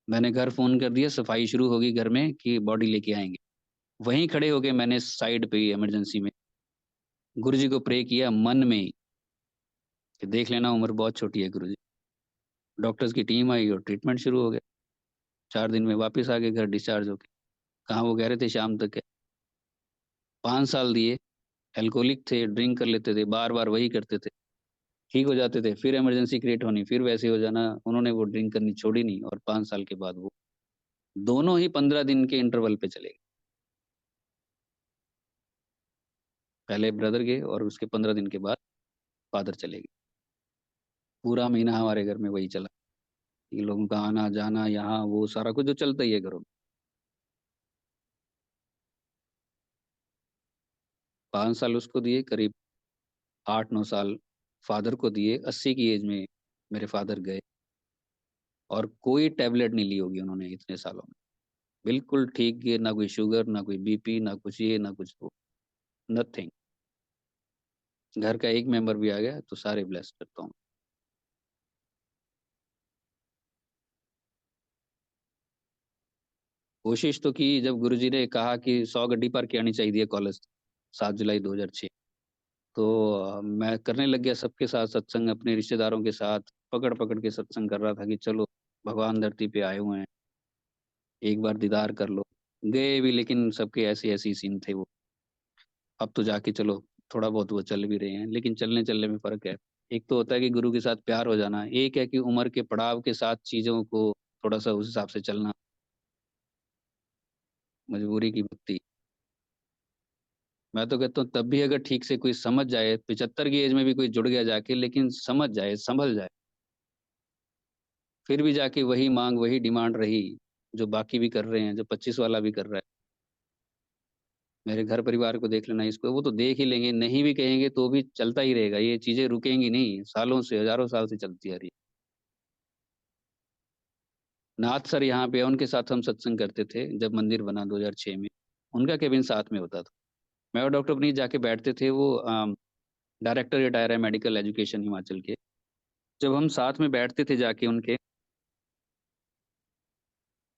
मैंने घर फ़ोन कर दिया, सफाई शुरू होगी घर में कि बॉडी लेके आएँगे। वहीं खड़े होके मैंने साइड पे ही इमरजेंसी में गुरुजी को प्रे किया मन में ही कि देख लेना उम्र बहुत छोटी है गुरुजी। डॉक्टर्स की टीम आई और ट्रीटमेंट शुरू हो गया। 4 दिन में वापस आ गए घर डिस्चार्ज होके। कहाँ वो कह रहे थे शाम तक है। 5 साल दिए, अल्कोहलिक थे, ड्रिंक कर लेते थे, बार-बार वही करते थे। ठीक हो जाते थे, फिर इमरजेंसी क्रिएट होनी, फिर वैसे हो जाना। उन्होंने वो ड्रिंक करनी छोड़ी नहीं और 5 साल के बाद वो दोनों ही 15 दिन के इंटरवल पे चले गए। पहले ब्रदर गए और उसके 15 दिन के बाद फादर चले गए। पूरा महीना हमारे घर में वही चला। ये लोगों का आना-जाना, यहाँ वो सारा कुछ जो चलता ही है घरों में। 5 साल उसको दिए, करीब 8-9 साल फादर को दिए। 80 की एज में मेरे फादर गए और कोई टैबलेट नहीं ली होगी उन्होंने इतने सालों में। बिल्कुल ठीक गए, ना कोई शुगर, ना कोई बीपी, ना कुछ ये, ना कुछ वो, नथिंग। घर का एक मेंबर भी आ गया तो सारे ब्लेस करता हूँ। कोशिश तो की जब गुरुजी ने कहा कि 100 गड्डी भर के आनी चाहिए है कॉलेज, 7 जुलाई 2006। तो मैं करने लग गया सबके साथ सत्संग, अपने रिश्तेदारों के साथ पकड़-पकड़ के सत्संग कर रहा था कि चलो भगवान धरती पे आए हुए हैं, एक बार दीदार कर लो। गए भी लेकिन सबके ऐसे-ऐसे ही सीन थे वो। अब तो जाके चलो थोड़ा बहुत वो चल भी रहे हैं, लेकिन चलने-चलने में फ़र्क है। एक तो होता है कि गुरु के साथ प्यार हो जाना, एक है कि उम्र के पड़ाव के साथ चीज़ों को थोड़ा-सा उस हिसाब से चलना, मजबूरी की भक्ति। मैं तो कहता हूँ तब भी अगर ठीक से कोई समझ जाए, 75 की एज में भी कोई जुड़ गया जाके लेकिन समझ जाए, संभल जाए, फिर भी जाके वही माँग, वही डिमांड रही, जो बाकी भी कर रहे हैं, जो 25 वाला भी कर रहा है। मेरे घर परिवार को देख लेना इसको, वो तो देख ही लेंगे, नहीं भी कहेंगे तो भी चलता ही रहेगा, ये चीज़ें रुकेंगी नहीं, सालों से, हज़ारों साल से चलती आ रही है। नाथ सर यहाँ पे हैं, उनके साथ हम सत्संग करते थे, जब मंदिर बना 2006 में, उनका केबिन साथ में होता था। मैं और डॉक्टर पुनीत जाके बैठते थे, वो डायरेक्टर रिटायर है मेडिकल एजुकेशन हिमाचल के। जब हम साथ में बैठते थे जाके उनके,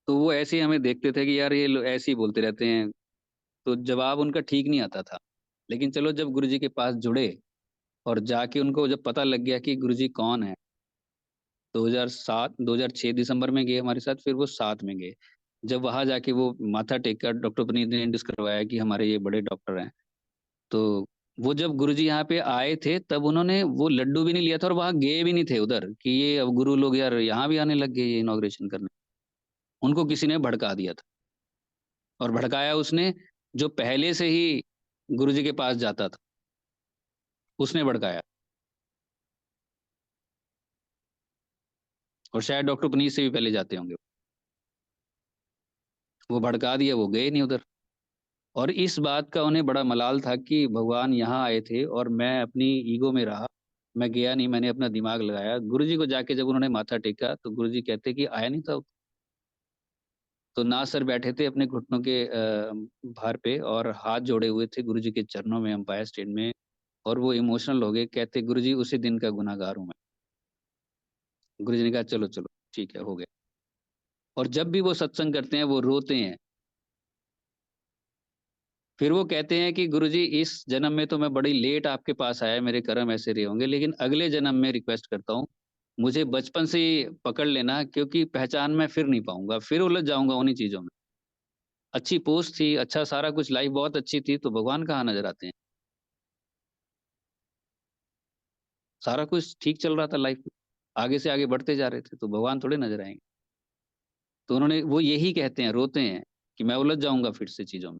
तो वो ऐसे ही हमें देखते थे कि यार ये लो ऐसे ही बोलते रहते हैं, तो जवाब उनका ठीक नहीं आता था। लेकिन चलो जब गुरुजी के पास जुड़े और जाके उनको जब पता लग गया कि गुरुजी कौन है, 2007 2006 दिसंबर में गए हमारे साथ, फिर वो 7 में गए। जब वहाँ जाके वो माथा टेका, डॉक्टर पुनीत ने इंट्रोड्यूस करवाया कि हमारे ये बड़े डॉक्टर हैं। तो वो जब गुरुजी यहाँ पे आए थे, तब उन्होंने वो लड्डू भी नहीं लिया था और वहाँ गए भी नहीं थे उधर कि ये अब गुरु लोग यार यहाँ भी आने लग गए ये इनॉग्रेशन करने। उनको किसी ने भड़का दिया था और भड़काया उसने जो पहले से ही गुरुजी के पास जाता था, उसने भड़काया और शायद डॉक्टर पुनीत से भी पहले जाते होंगे। वो भड़का दिया, वो गए नहीं उधर। और इस बात का उन्हें बड़ा मलाल था कि भगवान यहाँ आए थे और मैं अपनी ईगो में रहा। मैं गया नहीं, मैंने अपना दिमाग लगाया। गुरुजी को जाके जब उन्होंने माथा टेका, तो गुरुजी कहते कि आया नहीं था। तो नाथ सर बैठे थे अपने घुटनों के भार पे और हाथ जोड़े हुए थे गुरुजी के चरणों में एम्पायर स्टेट में और वो इमोशनल हो गए। कहते, "गुरुजी उसी दिन का गुनहगार हूँ मैं।" गुरुजी ने कहा, "चलो, चलो, ठीक है, हो गया।" और जब भी वो सत्संग करते हैं, वो रोते हैं। फिर वो कहते हैं कि गुरुजी इस जन्म में तो मैं बड़ी लेट आपके पास आया, मेरे कर्म ऐसे रहे होंगे, लेकिन अगले जन्म में रिक्वेस्ट करता हूँ, मुझे बचपन से ही पकड़ लेना क्योंकि पहचान मैं फिर नहीं पाऊँगा, फिर उलझ जाऊँगा उन्हीं चीज़ों में। अच्छी पोस्ट थी, अच्छा सारा कुछ लाइफ़ बहुत अच्छी थी, तो भगवान कहाँ नज़र आते हैं? सारा कुछ ठीक चल रहा था लाइफ़ में। आगे से आगे बढ़ते जा रहे थे, तो भगवान थोड़े नज़र आएँगे। तो उन्होंने वो यही कहते हैं, रोते हैं कि मैं उलझ जाऊँगा फिर से चीज़ों में,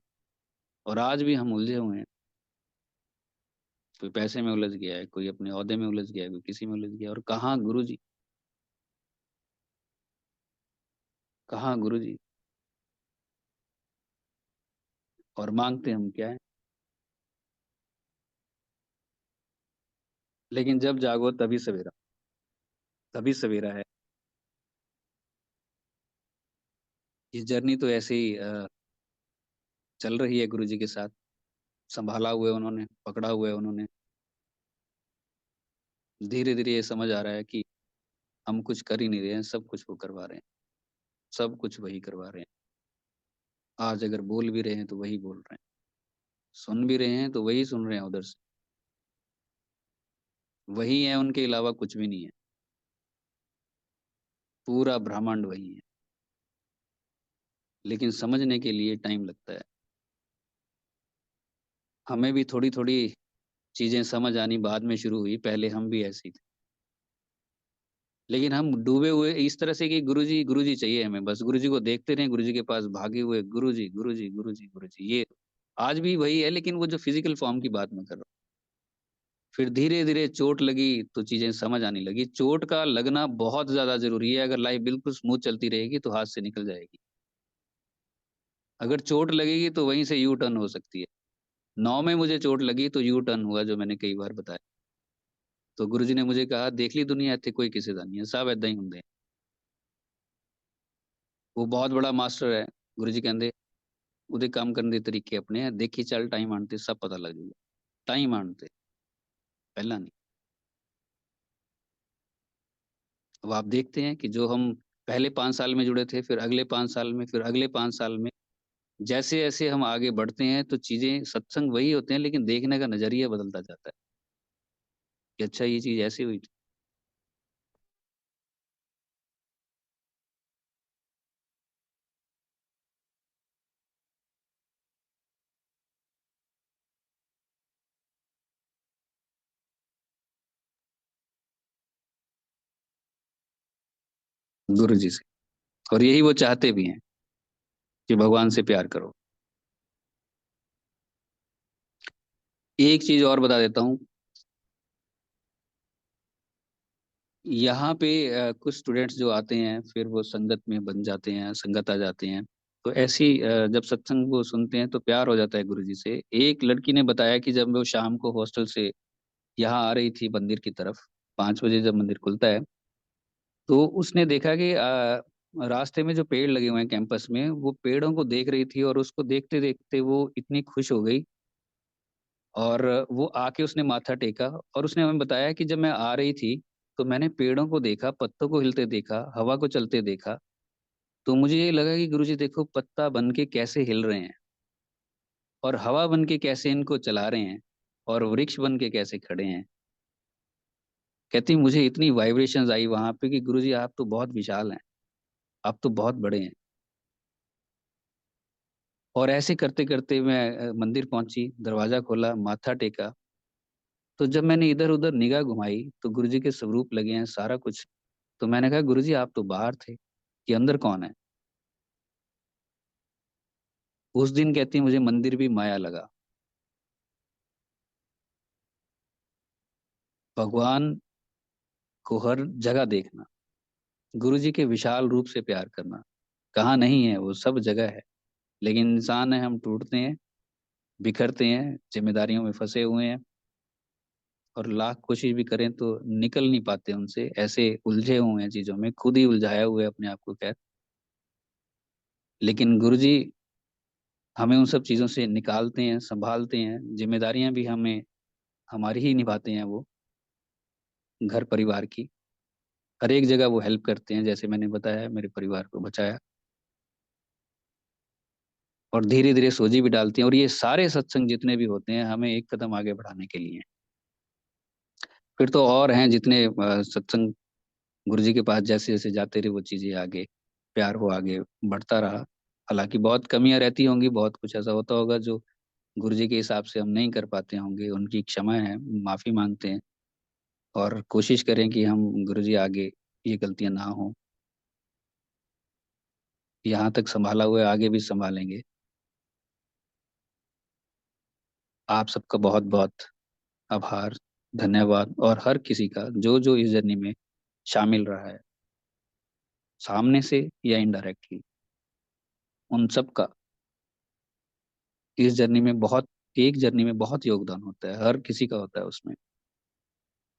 और आज भी हम उलझे हुए हैं। कोई पैसे में उलझ गया है, कोई अपने ओहदे में उलझ गया है, कोई किसी में उलझ गया है, और कहाँ गुरुजी, कहाँ गुरुजी, और माँगते हम क्या है? लेकिन जब जागो तभी सवेरा है। ये जर्नी तो ऐसे ही चल रही है गुरुजी के साथ, सँभाला हुआ है उन्होंने, पकड़ा हुआ है उन्होंने। धीरे-धीरे ये समझ आ रहा है कि हम कुछ कर ही नहीं रहे हैं, सब कुछ वो करवा रहे हैं, सब कुछ वही करवा रहे हैं। आज अगर बोल भी रहे हैं, तो वही बोल रहे हैं, सुन भी रहे हैं, तो वही सुन रहे हैं उधर से। वही है, उनके अलावा कुछ भी नहीं है, पूरा ब्रह्मांड वही है। लेकिन समझने के लिए टाइम लगता है। हमें भी थोड़ी-थोड़ी चीज़ें समझ आनी बाद में शुरू हुई, पहले हम भी ऐसे ही थे। लेकिन हम डूबे हुए इस तरह से कि गुरुजी, गुरुजी चाहिए हमें, बस गुरुजी को देखते रहें, गुरुजी के पास भागे हुए, गुरुजी, गुरुजी, गुरुजी, गुरुजी, ये आज भी वही है, लेकिन वो जो फिज़िकल फ़ॉर्म की बात मैं कर रहा हूँ। फिर धीरे-धीरे चोट लगी, तो चीज़ें समझ आने लगी। चोट का लगना बहुत ज़्यादा ज़रूरी है, अगर लाइफ़ बिल्कुल स्मूथ चलती रहेगी, तो हाथ से निकल जाएगी। अगर चोट लगेगी, तो वहीं से यू टर्न हो सकती है। 9 में मुझे चोट लगी, तो यू टर्न हुआ, जो मैंने कई बार बताया। तो गुरुजी ने मुझे कहा, "देख ली दुनिया इत्थे कोई किसे दा नहीं है, सब ਏਦਾਂ ਹੀ ਹੁੰਦੇ ਆ।" वो बहुत बड़ा मास्टर है, गुरुजी ਕਹਿੰਦੇ, "ਉਹਦੇ ਕੰਮ ਕਰਨ ਦੇ ਤਰੀਕੇ ਆਪਣੇ ਆ, ਦੇਖੀ ਚੱਲ ਟਾਈਮ ਆਉਣ ਤੇ ਸਭ ਪਤਾ ਲੱਗ ਜਾਊਗਾ। टाइम आने ते, पहला नहीं।" अब आप देखते हैं कि जो हम पहले 5 साल में जुड़े थे, फिर अगले 5 साल में, फिर अगले 5 साल में, जैसे-जैसे हम आगे बढ़ते हैं, तो चीज़ें सत्संग वही होते हैं, लेकिन देखने का नज़रिया बदलता जाता है, कि अच्छा ये चीज़ ऐसे हुई थी। गुरुजी से, और यही वो चाहते भी हैं, कि भगवान से प्यार करो। एक चीज़ और बता देता हूँ, यहाँ पे कुछ स्टूडेंट्स जो आते हैं, फिर वो संगत में बन जाते हैं, संगत आ जाते हैं। तो ऐसी जब सत्संग वो सुनते हैं, तो प्यार हो जाता है गुरुजी से। एक लड़की ने बताया कि जब वो शाम को हॉस्टल से यहाँ आ रही थी मंदिर की तरफ, 5 बजे जब मंदिर खुलता है, तो उसने देखा कि रास्ते में जो पेड़ लगे हुए हैं कैंपस में, वो पेड़ों को देख रही थी, और उसको देखते-देखते वो इतनी खुश हो गई, और वो आके उसने माथा टेका, और उसने हमें बताया कि जब मैं आ रही थी, तो मैंने पेड़ों को देखा, पत्तों को हिलते देखा, हवा को चलते देखा, तो मुझे ये लगा कि गुरुजी देखो पत्ता बन के कैसे हिल रहे हैं, और हवा बन के कैसे इनको चला रहे हैं, और वृक्ष बन के कैसे खड़े हैं। कहती मुझे इतनी वाइब्रेशंस आई वहाँ पे कि गुरुजी आप तो बहुत विशाल हैं, आप तो बहुत बड़े हैं। और ऐसे करते-करते मैं मंदिर पहुँची, दरवाज़ा खोला, माथा टेका, तो जब मैंने इधर-उधर निगाह घुमाई, तो गुरुजी के स्वरूप लगे हैं, सारा कुछ। तो मैंने कहा, "गुरुजी आप तो बाहर थे, ये अंदर कौन है?" उस दिन कहती मुझे मंदिर भी माया लगा। भगवान को हर जगह देखना, गुरुजी के विशाल रूप से प्यार करना, कहाँ नहीं है, वो सब जगह है। लेकिन इंसान हैं, हम टूटते हैं, बिखरते हैं, ज़िम्मेदारियों में फँसे हुए हैं, और लाख कोशिश भी करें तो निकल नहीं पाते उनसे, ऐसे उलझे हुए हैं चीज़ों में, खुद ही उलझाए हुए हैं अपने आप को खैर। लेकिन गुरुजी हमें उन सब चीज़ों से निकालते हैं, सँभालते हैं, ज़िम्मेदारियाँ भी हमें हमारी ही निभाते हैं वो, घर परिवार की। हर एक जगह वो हेल्प करते हैं, जैसे मैंने बताया मेरे परिवार को बचाया, और धीरे-धीरे सोझी भी डालते हैं, और ये सारे सत्संग जितने भी होते हैं, हमें एक कदम आगे बढ़ाने के लिए हैं। फिर तो और हैं जितने सत्संग गुरुजी के पास जैसे-जैसे जाते रहे वो चीज़ें आगे, प्यार वो आगे बढ़ता रहा। हालाँकि बहुत कमियाँ रहती होंगी, बहुत कुछ ऐसा होता होगा जो गुरुजी के हिसाब से हम नहीं कर पाते होंगे, उनकी क्षमा है, माफ़ी माँगते हैं। और कोशिश करें कि हम गुरुजी आगे ये गलतियां ना हो, यहाँ तक संभाला हुआ है आगे भी संभालेंगे। आप सबका बहुत बहुत आभार, धन्यवाद, और हर किसी का जो जो इस जर्नी में शामिल रहा है, सामने से या इनडायरेक्टली, उन सब का इस जर्नी में बहुत, एक जर्नी में बहुत योगदान होता है, हर किसी का होता है उसमें।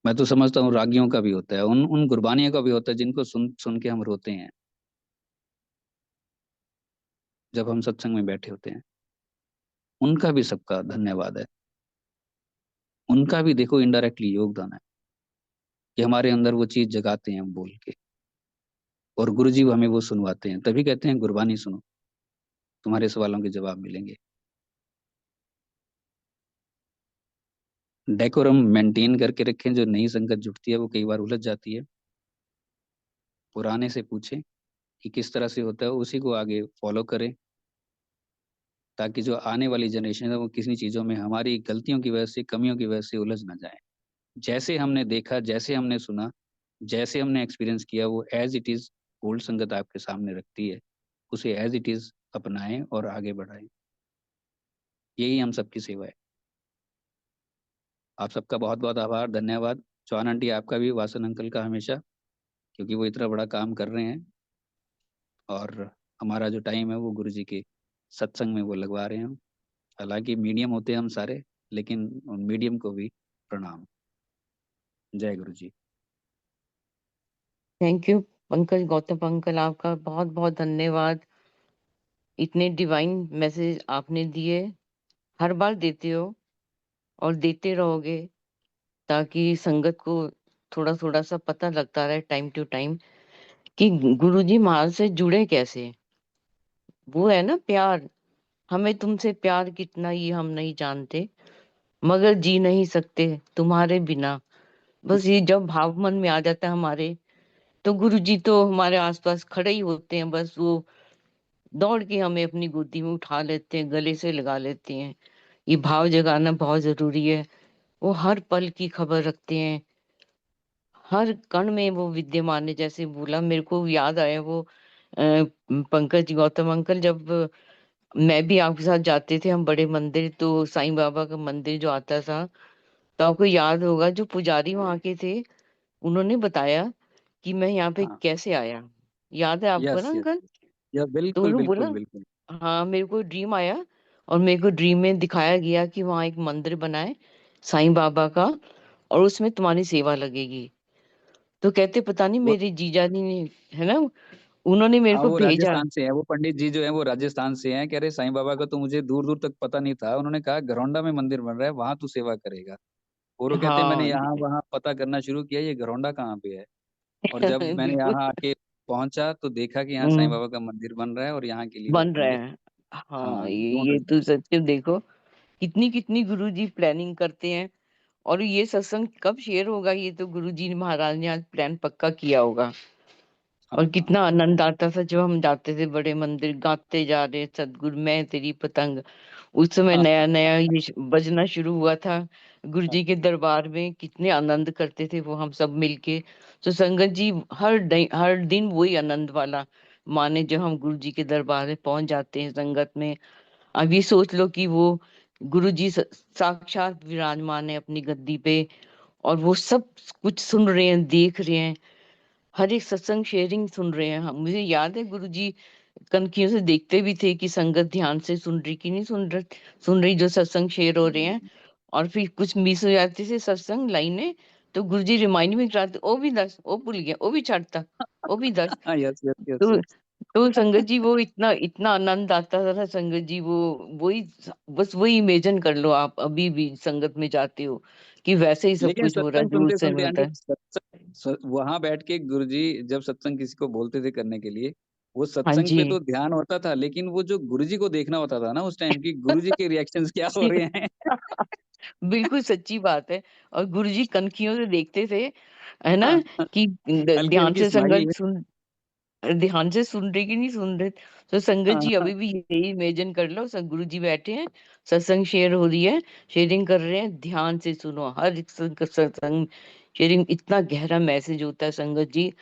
मैं तो समझता हूँ रागियों का भी होता है, उन उन गुरबानियों का भी होता है जिनको सुन सुन के हम रोते हैं जब हम सत्संग में बैठे होते हैं। उनका भी सबका धन्यवाद है। उनका भी देखो इनडायरेक्टली योगदान है कि हमारे अंदर वो चीज जगाते हैं हम बोल के, और गुरु जी हमें वो सुनवाते हैं, तभी कहते हैं गुरबानी सुनो, तुम्हारे सवालों के जवाब मिलेंगे। डेकोरम मेंटेन करके रखें, जो नई संगत जुटती है वो कई बार उलझ जाती है। पुराने से पूछें कि किस तरह से होता है, उसी को आगे फॉलो करें, ताकि जो आने वाली जनरेशन है वो किसी चीज़ों में हमारी गलतियों की वजह से, कमियों की वजह से उलझ ना जाए। जैसे हमने देखा, जैसे हमने सुना, जैसे हमने एक्सपीरियंस किया, वो एज इट इज़ ओल्ड संगत आपके सामने रखती है, उसे एज इट इज़ अपनाएं और आगे बढ़ाएं। यही हम सबकी सेवा है। आप सबका बहुत बहुत आभार, धन्यवाद। चौहान आंटी आपका भी, वासन अंकल का हमेशा, क्योंकि वो इतना बड़ा काम कर रहे हैं, और हमारा जो टाइम है वो गुरु जी के सत्संग में वो लगवा रहे हैं। हालांकि मीडियम होते हैं हम सारे, लेकिन उन मीडियम को भी प्रणाम। जय गुरु जी। Thank you Pankaj, Gautam uncle, आपका बहुत बहुत धन्यवाद। इतने डिवाइन मैसेज आपने दिए, हर बार देते हो और देते रहोगे, ताकि संगत को थोड़ा थोड़ा सा पता लगता रहे टाइम टू टाइम कि गुरुजी महाराज से जुड़े कैसे। वो है ना प्यार, हमें तुमसे प्यार कितना ये हम नहीं जानते, मगर जी नहीं सकते तुम्हारे बिना। बस ये जब भाव मन में आ जाता है हमारे, तो गुरुजी तो हमारे आसपास खड़े ही होते हैं। बस वो दौड़ के हमें अपनी गोदी में उठा लेते हैं, गले से लगा लेते हैं। ये भाव जगाना बहुत जरूरी है। वो हर पल की खबर रखते हैं, हर कण में वो विद्यमान है। जैसे बोला, मेरे को याद आया वो पंकज गौतम अंकल, जब मैं भी आपके साथ जाते थे हम बड़े मंदिर, तो साईं बाबा का मंदिर जो आता था, तो आपको याद होगा जो पुजारी वहां के थे, उन्होंने बताया कि मैं यहाँ पे हाँ। कैसे आया। याद है आपको ना यस यस। अंकल? यह तो बिल्कुल उन्होंने बोला, बिल्कुल बिल्कुल। हाँ मेरे को ड्रीम आया, और मेरे को ड्रीम में दिखाया गया कि वहां एक मंदिर बना है साईं बाबा का, और उसमें तुम्हारी सेवा लगेगी। तो कहते पता नहीं वो, मेरे जीजा जी ने, है ना, उन्होंने मेरे हाँ को वो भेजा। राजस्थान से है, वो पंडित जी जो है वो राजस्थान से हैं। कह रहे साईं बाबा का तो मुझे दूर दूर तक पता नहीं था, उन्होंने कहा घरौंडा में मंदिर बन रहा है, वहां तू सेवा करेगा। और वो कहते हैं मैंने हाँ यहाँ वहाँ पता करना शुरू किया, ये घरौंडा कहाँ पे है। और जब मैंने बिल्कुल। यहाँ आके पहुंचा तो देखा कि यहाँ साईं हम्म, बाबा का मंदिर बन रहा है, और यहाँ के लिए वो बन रहे पंडित, हैं। हाँ, हाँ, ढूंढ ये रहे तो हैं। सच देखो, कितनी कितनी गुरुजी प्लानिंग करते हैं। और ये सत्संग कब शेयर होगा, ये तो गुरुजी महाराज ने आज प्लान पक्का किया होगा। हाँ और हाँ कितना आनंद आता था जब हम जाते थे बड़े मंदिर, गाते जा रहे सतगुरु मैं तेरी पतंग। उस समय हाँ नया नया ये बजना शुरू हुआ था गुरु हाँ जी के दरबार में। कितने आनंद करते थे वो हम सब मिलके। तो संगत जी, हर दिन वही आनंद वाला माने जब हम गुरु जी के दरबार में पहुंच जाते हैं संगत में। अब ये सोच लो कि वो गुरु जी साक्षात विराजमान है अपनी गद्दी पे, और वो सब कुछ सुन रहे हैं, देख रहे हैं, हर एक सत्संग शेयरिंग सुन रहे हैं। हम, मुझे याद है गुरुजी कनखियों से देखते भी थे कि संगत ध्यान से सुन रही कि नहीं सुन रही जो सत्संग शेयर हो रहे हैं। और फिर कुछ मिस हो जाती थी सत्संग लाइनें, तो गुरुजी रिमाइंड भी कराते, ओ भी दस, ओ भूल गया, ओ भी छाड़ता, ओ भी दस। हाँ, यस यस यस तो यस। तो संगत जी वो इतना इतना आनंद आता था संगत जी, वो वही, बस वही इमेजिन कर लो आप, अभी भी संगत में जाते हो कि वैसे ही सब लेकिन कुछ हो रहा है सत्संग जो सुनते उस समय सुनते होता आंटी, है। वहां बैठ के गुरुजी जब सत्संग किसी को बोलते थे करने के लिए, वो हाँ सत्संग जी। पे तो ध्यान होता था, लेकिन वो जो गुरुजी को देखना होता था ना उस टाइम की, गुरुजी के रिएक्शंस क्या हो रहे हैं। बिल्कुल सच्ची बात है। और गुरुजी कनखियों से देखते थे, है ना, हाँ, कि हल्की ध्यान हल्की से स्माइल। संगत सुन। ध्यान से सुन रहे कि नहीं सुन रहे। तो संगत हाँ, जी हाँ। अभी भी यही इमेजिन कर लो, सब गुरु जी बैठे हैं, सत्संग शेयर हो रही है, शेयरिंग कर रहे हैं, ध्यान से सुनो हर एक सत्संग शेयरिंग, इतना गहरा मैसेज होता है संगत जी।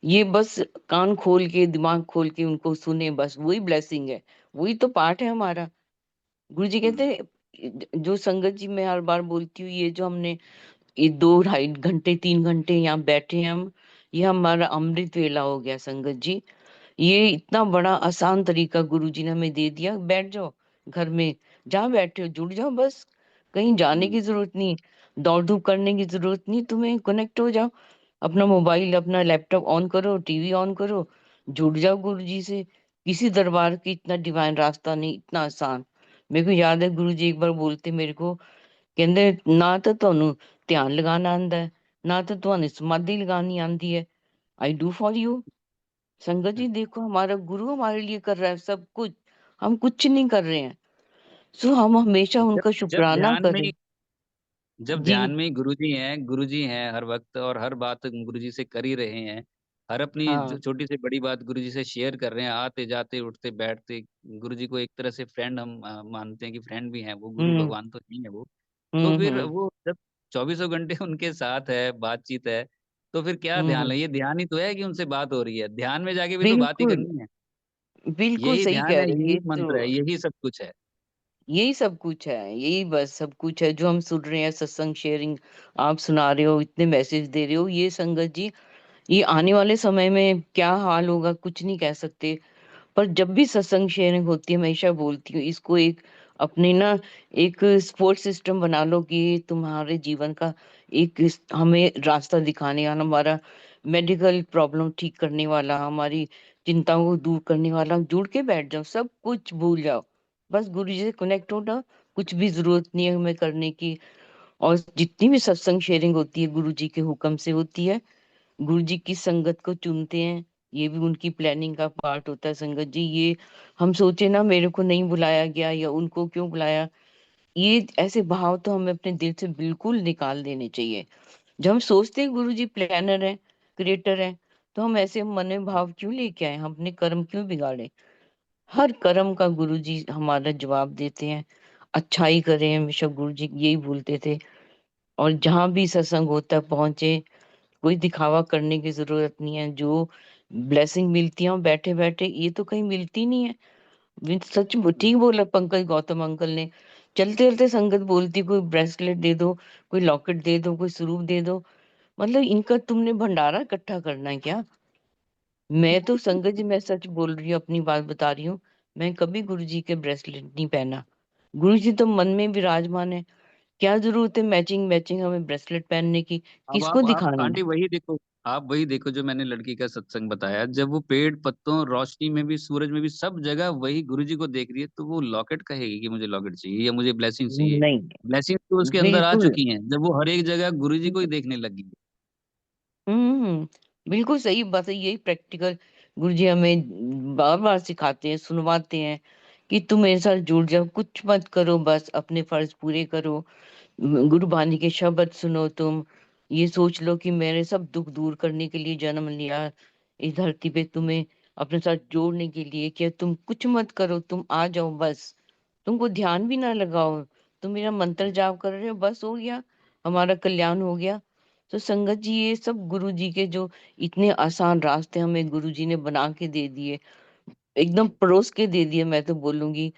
ये बस कान खोल के दिमाग खोल के उनको सुने, बस वही ब्लेसिंग है, वही तो पार्ट है हमारा। गुरु जी कहते हुँ, हैं, जो संगत जी मैं हर बार बोलती हूँ, ये जो हमने ये 2 2.5 घंटे 3 घंटे यहाँ बैठे हैं हम, ये हमारा अमृत वेला हो गया संगत जी। ये इतना बड़ा आसान तरीका गुरुजी ने हमें दे दिया, बैठ जाओ घर में, जहाँ बैठे हो जुड़ जाओ बस, कहीं जाने हुँ, की जरूरत नहीं, दौड़ धूप करने की जरूरत नहीं, तुम्हें कनेक्ट हो जाओ, अपना मोबाइल अपना लैपटॉप ऑन करो, टीवी ऑन करो, जुड़ जाओ गुरुजी से। किसी दरबार की इतना डिवाइन रास्ता नहीं, इतना आसान। मेरे को याद है गुरुजी एक बार बोलते मेरे को, कहते ना तो ਤੁਹਾਨੂੰ ध्यान लगाना आंदा है, ना तो ਤੁਹਾਨੂੰ समाधि लगानी आंदी है, आई डू फॉर यू। संगत जी देखो हमारा गुरु हमारे लिए कर रहा है सब कुछ, हम कुछ नहीं कर रहे हैं। सो हम हमेशा जब उनका जब शुक्राना ध्यान में करें। जब जी। ध्यान में गुरुजी हैं हर वक्त, और हर बात गुरुजी से कर ही रहे हैं। हर अपनी हाँ। छोटी से बड़ी बात गुरुजी से शेयर कर रहे हैं, आते जाते उठते बैठते। गुरुजी को एक तरह से फ्रेंड हम मानते हैं कि फ्रेंड भी हैं वो, गुरु हम्म। भगवान तो नहीं है वो। तो फिर हम्म। वो जब चौबीसों घंटे उनके साथ है, बातचीत है, तो फिर क्या ध्यान हम्म। है? ये ध्यान ही तो है कि उनसे बात हो रही है। ध्यान में जाके भी तो बात ही बिल्कुल। करनी है। बिल्कुल यही सही ध्यान कह है, रहे हैं, यही ये तो मंत्र है, यही सब कुछ है। यही सब कुछ है, यही बस सब कुछ है जो हम सुन रहे हैं, सत्संग शेयरिंग आप सुना रहे हो, इतने मैसेज दे रहे हो, ये संगत जी, ये आने वाले समय में क्या हाल होगा कुछ नहीं कह सकते। पर जब भी सत्संग शेयरिंग होती है, मैं हमेशा बोलती हूँ इसको एक अपने ना एक सपोर्ट सिस्टम बना लो, कि ये तुम्हारे जीवन का एक हमें रास्ता दिखाने वाला, हमारा मेडिकल प्रॉब्लम ठीक करने वाला, हमारी चिंताओं को दूर करने वाला। जुड़ के बैठ जाओ, सब कुछ भूल जाओ, बस गुरु जी से कनेक्ट हो ना, कुछ भी जरूरत नहीं है हमें करने की। और जितनी भी सत्संग शेयरिंग होती है गुरु जी के हुक्म से होती है, गुरु जी की संगत को चुनते हैं, ये भी उनकी प्लानिंग का पार्ट होता है संगत जी। ये हम सोचे ना मेरे को नहीं बुलाया गया या उनको क्यों बुलाया, ये ऐसे भाव तो हमें अपने दिल से बिल्कुल निकाल देने चाहिए। जब हम सोचते हैं गुरु जी प्लानर है, क्रिएटर है, तो हम ऐसे मन में भाव क्यों लेके आए, हम अपने कर्म क्यों बिगाड़े। हर कर्म का गुरु जी हमारा जवाब देते हैं, अच्छाई करें हमेशा, गुरु जी यही बोलते थे। और जहां भी सत्संग होता है पहुंचे, कोई दिखावा करने की जरूरत नहीं है, जो ब्लेसिंग मिलती है बैठे बैठे ये तो कहीं मिलती नहीं है। सच ठीक बोला पंकज गौतम अंकल ने, चलते चलते संगत बोलती कोई ब्रेसलेट दे दो, कोई लॉकेट दे दो, कोई स्वरूप दे दो, मतलब इनका तुमने भंडारा इकट्ठा करना है क्या। मैं तो संगत जी मैं सच बोल रही हूँ, अपनी बात बता रही हूँ, मैं कभी गुरु जी के ब्रेसलेट नहीं पहना। गुरु जी तो मन में विराजमान है, क्या जरूरत है मैचिंग मैचिंग हमें ब्रेसलेट पहनने की, अब किसको आप दिखाना है। आंटी वही देखो, आप वही देखो जो मैंने लड़की का सत्संग बताया, जब वो पेड़ पत्तों रोशनी में भी सूरज में भी सब जगह वही गुरुजी को देख रही है, तो वो लॉकेट कहेगी कि मुझे लॉकेट चाहिए या मुझे ब्लेसिंग चाहिए। नहीं। ब्लेसिंग तो उसके अंदर आ बिल्कुल। चुकी हैं, जब वो हर एक जगह गुरुजी को ही देखने लगी है। बिल्कुल सही बात है, यही प्रैक्टिकल गुरु जी हमें बार बार सिखाते हैं, सुनवाते हैं, कि तुम मेरे साथ जुड़ जाओ, कुछ मत करो, बस अपने फर्ज पूरे करो। गुरु बानी के शब्द सुनो तुम, ये सोच लो कि मैंने सब दुख दूर करने के लिए जन्म लिया इस धरती पे, तुम्हें अपने साथ जोड़ने के लिए, कि तुम कुछ मत करो, तुम आ जाओ बस, तुमको ध्यान भी ना लगाओ, तुम मेरा मंत्र जाप कर रहे हो, बस हो गया, हमारा कल्याण हो गया। तो संगत जी ये सब गुरु जी के जो इतने आसान रास्ते हमें गुरु जी ने बना के दे दिए, एकदम परोस के दे दिए, मैं तो बोलूंगी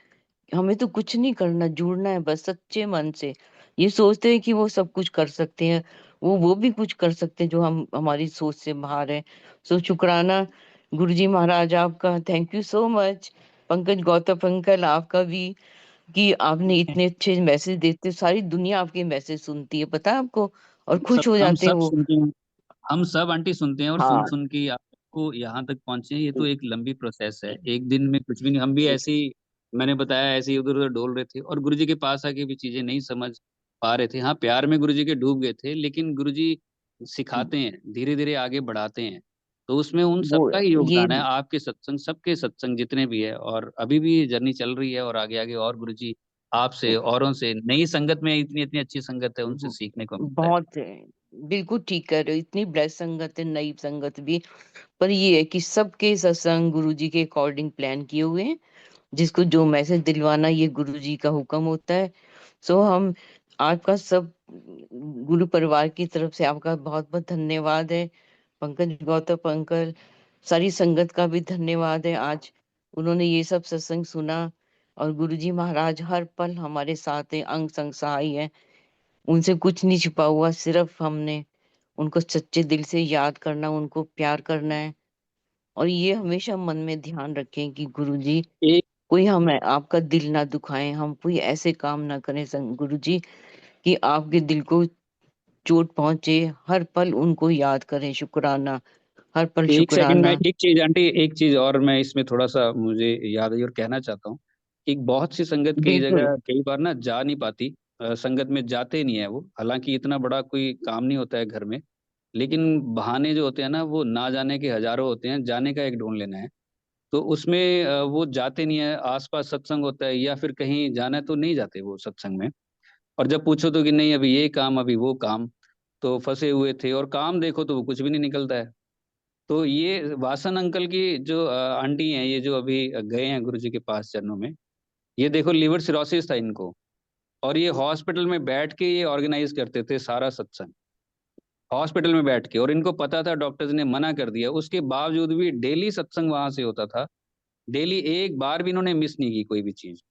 हमें तो कुछ नहीं करना, जुड़ना है बस सच्चे मन से। ये सोचते हैं कि वो सब कुछ कर सकते हैं, वो भी कुछ कर सकते हैं जो हम हमारी सोच से बाहर है। सो शुक्राना गुरुजी महाराज आपका, thank you so much. Pankaj Gautam uncle आपका भी, कि आपने इतने अच्छे मैसेज देते, सारी दुनिया आपके मैसेज सुनती है पता है आपको, और सब खुश हो हम जाते हैं सब वो। सुनते हैं, हम सब आंटी सुनते हैं, और सुन हाँ। सुन के आपको यहाँ तक पहुंचे हैं। ये तो एक लंबी प्रोसेस है, एक दिन में कुछ भी नहीं। हम भी ऐसे ही, मैंने बताया, ऐसे ही उधर उधर डोल रहे थे, और गुरुजी के पास आके भी चीजें नहीं समझ पा रहे थे। हाँ, प्यार में गुरुजी के डूब गए थे, लेकिन गुरुजी सिखाते हैं, धीरे धीरे आगे बढ़ाते हैं। तो उसमें उन वो सबका ही ये योगदान है, आपके सत्संग, सबके सत्संग जितने भी है, और अभी भी ये जर्नी चल रही है, और आगे आगे और गुरुजी आपसे, औरों से, नई संगत में इतनी इतनी अच्छी संगत है, उनसे सीखने को मिलता है। बहुत है, बिल्कुल ठीक कह रहे हो, इतनी ब्लेस संगत है, नई संगत भी। पर ये है कि सबके सत्संग गुरुजी के अकॉर्डिंग प्लान किए हुए हैं, जिसको जो मैसेज दिलवाना ये गुरुजी का हुक्म होता है। सो हम आपका सब गुरु परिवार की तरफ से आपका बहुत बहुत धन्यवाद है। पंकज गौतम अंकल, सारी संगत का भी धन्यवाद है। आज उन्होंने ये सब सत्संग सुना, और गुरुजी महाराज हर पल हमारे साथ हैं, अंग संग सहाय है। उनसे कुछ नहीं छिपा हुआ, सिर्फ हमने उनको सच्चे दिल से याद करना, उनको प्यार करना है। और ये हमेशा मन में ध्यान रखें कि गुरुजी, एक कोई हम आपका दिल ना दुखाएं, हम कोई ऐसे काम ना करें गुरुजी कि आपके दिल को चोट पहुंचे। हर पल उनको याद करें, शुक्राना, हर पल एक सेकंड में, शुक्राना। एक चीज आंटी, एक चीज और मैं इसमें थोड़ा सा मुझे याद आई और कहना चाहता हूँ कि बहुत सी संगत कई बिल्कुल। जगह कई बार ना जा नहीं पाती, संगत में जाते नहीं है वो, हालांकि इतना बड़ा कोई काम नहीं होता है घर में, लेकिन बहाने जो होते हैं ना वो ना जाने के हजारों होते हैं, जाने का एक ढूंढ लेना है। तो उसमें वो जाते नहीं है, आसपास सत्संग होता है या फिर कहीं जाना है तो नहीं जाते वो सत्संग में। और जब पूछो तो कि नहीं अभी ये काम अभी वो काम, तो फंसे हुए थे, और काम देखो तो वो कुछ भी नहीं निकलता है। तो ये वासन अंकल की जो आंटी हैं, ये जो अभी गए हैं गुरु जी के पास चरणों में, ये देखो लिवर सिरोसिस था इनको, और ये हॉस्पिटल में बैठ के ये ऑर्गेनाइज करते थे सारा सत्संग, हॉस्पिटल में बैठ के, और इनको पता था डॉक्टर्स ने मना कर दिया, उसके बावजूद भी डेली सत्संग वहां से होता था। डेली एक बार भी इन्होंने मिस नहीं की कोई भी चीज,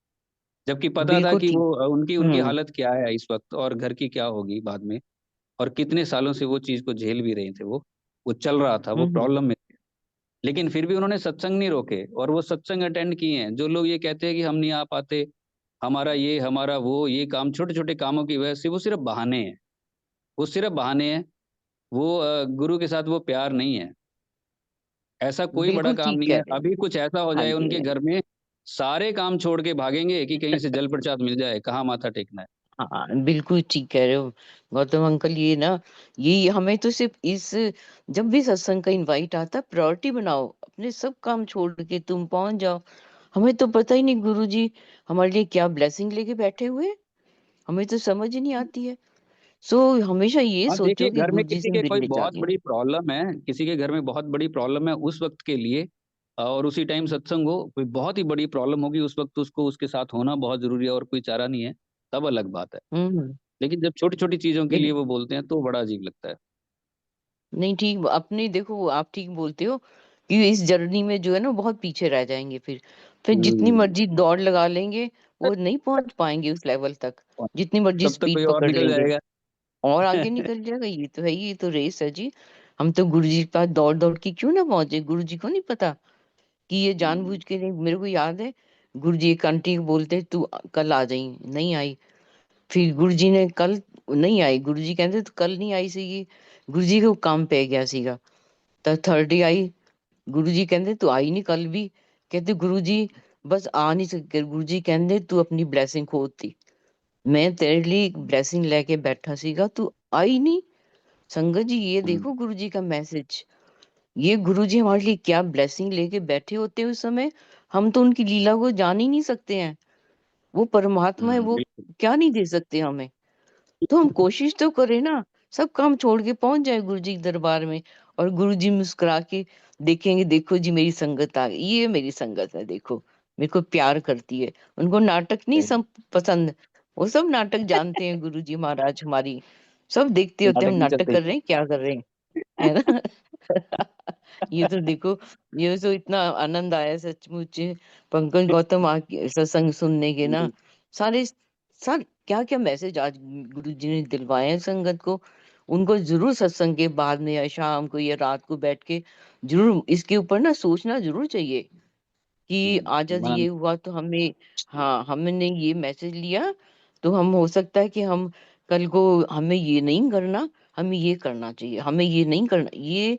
जबकि पता था बिल्कुल कि ठीक। वो उनकी उनकी हम्म। हालत क्या है इस वक्त और घर की क्या होगी बाद में, और कितने सालों से वो चीज को झेल भी रहे थे, वो चल रहा था, वो हम्म। प्रॉब्लम में थे। लेकिन फिर भी उन्होंने सत्संग नहीं रोके, और वो सत्संग अटेंड किए हैं। जो लोग ये कहते हैं कि हम नहीं आ पाते, हमारा ये हमारा वो, ये काम, छोटे छोटे कामों की वजह से, वो सिर्फ बहाने हैं, वो सिर्फ बहाने हैं। वो गुरु के साथ वो प्यार नहीं है। ऐसा कोई बड़ा बिल्कुल काम ठीक नहीं कह है, रहे हैं। अभी कुछ ऐसा हो हाँ जाए जी, उनके हाँ घर जी। में, सारे काम छोड़ के भागेंगे कि कहीं से जल प्रसाद मिल जाए, कहाँ माथा टेकना है। हाँ, बिल्कुल ठीक कह रहे हो गौतम अंकल। ये ना, ये हमें तो सिर्फ इस, जब भी सत्संग का इनवाइट आता, प्रायोरिटी बनाओ, अपने सब काम छोड़ के तुम पहुंच जाओ। हमें तो पता ही नहीं गुरुजी हमारे लिए क्या ब्लेसिंग लेके बैठे हुए हैं, हमें तो समझ ही नहीं आती है। सो हमेशा ये हाँ देखिए, सोचो कि घर में गुरुजी किसी से के कोई मिलने जा बहुत रही हूँ। बड़ी प्रॉब्लम है, किसी के घर में बहुत बड़ी प्रॉब्लम है उस वक्त के लिए, और उसी टाइम सत्संग हो, कोई बहुत ही बड़ी प्रॉब्लम होगी उस वक्त, उसको उसके साथ होना बहुत जरूरी है और कोई चारा नहीं है, तब अलग बात है। हम्म। लेकिन जब छोटी छोटी चीजों के लिए लेकिन वो बोलते हैं तो बड़ा अजीब लगता है। नहीं, ठीक अपने देखो, आप ठीक बोलते हो कि इस जर्नी में जो है ना बहुत पीछे रह जाएंगे। फिर जितनी हम्म। मर्जी दौड़ लगा लेंगे, वो नहीं पहुंच पाएंगे उस लेवल तक, जितनी मर्जी तब तक स्पीड कोई और पकड़ निकल लेंगे। जाएगा। और आगे निकल जाएगा, ये तो है ही, ये तो रेस है जी। हम तो गुरु जी के पास दौड़ दौड़ के क्यों ना पहुंचे, गुरु जी को नहीं पता कि ये हम्म। जानबूझ के नहीं। मेरे को याद है, गुरु जी एक आंटी को बोलते तू कल आ जाई, नहीं आई। फिर गुरु जी ने कल नहीं आई, गुरु जी कहते तू कल नहीं आई सीगी, गुरु जी को काम पै गया सीगा। तो थर्ड डे आई, गुरु जी कहते तू आई नहीं कल भी। कहते गुरु जी बस आ नहीं सके, गुरु जी कहते तू अपनी ब्लेसिंग खोती, मैं तेरे लिए एक ब्लेसिंग लेके बैठा सीगा, तू आई नहीं। संगत जी ये हम्म। देखो गुरु जी का मैसेज, ये गुरु जी हमारे लिए क्या ब्लेसिंग लेके बैठे होते हैं उस समय। हम तो उनकी लीला को जान ही नहीं सकते हैं, वो परमात्मा है, वो बिल्कुल। क्या नहीं दे सकते हमें। तो हम कोशिश तो करें ना, सब काम छोड़ के पहुंच जाए गुरु जी के दरबार में, और गुरु जी मुस्कुरा के देखेंगे, देखो जी मेरी संगत आ गई, ये मेरी संगत है, देखो मेरे को प्यार करती है। उनको नाटक नहीं सब पसंद, वो सब नाटक जानते हैं गुरु जी महाराज हमारी, सब देखते होते हैं नाटक हम नहीं नाटक चलते। कर रहे हैं क्या कर रहे हैं, है ना। ये तो देखो, ये तो इतना आनंद आया सचमुच पंकज गौतम आके सत्संग सुनने के ना। सारे सर, क्या क्या मैसेज आज गुरु जी ने दिलवाए हैं संगत को। उनको जरूर सत्संग के बाद में या शाम को या रात को बैठ के जरूर इसके ऊपर ना सोचना जरूर चाहिए कि आज आज मन। ये हुआ तो हमें, हाँ हमने ये मैसेज लिया, तो हम हो सकता है कि हम कल को हमें ये नहीं करना, हमें ये करना चाहिए, हमें ये नहीं करना। ये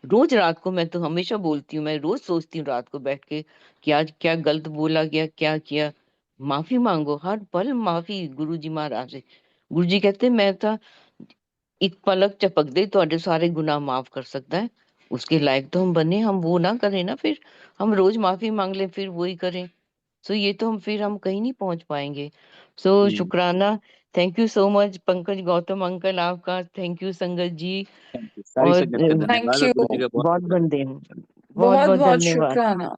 रोज रात को मैं तो हमेशा बोलती हूँ, मैं रोज सोचती हूँ रात को बैठ के कि आज क्या गलत बोला गया, क्या किया। माफी मांगो, हर पल माफी गुरु जी महाराज से। गुरु जी कहते मैं तो एक पलक झपक दे तो सारे गुनाह माफ कर सकता है। उसके लायक तो हम बने, हम वो ना करें ना, फिर हम रोज माफी मांग लें फिर वही करें, सो ये तो हम फिर हम कहीं नहीं पहुंच पाएंगे। सो हम्म। शुक्राना thank you so much Pankaj Gautam uncle, आपका थैंक यू संगत जी। Thank you. सारी और संगत का थैंक धन्यवाद और यू, गुरु जी का बहुत बहुत-बहुत बंदे, बहुत बहुत बहुत बहुत धन्यवाद। शुक्राना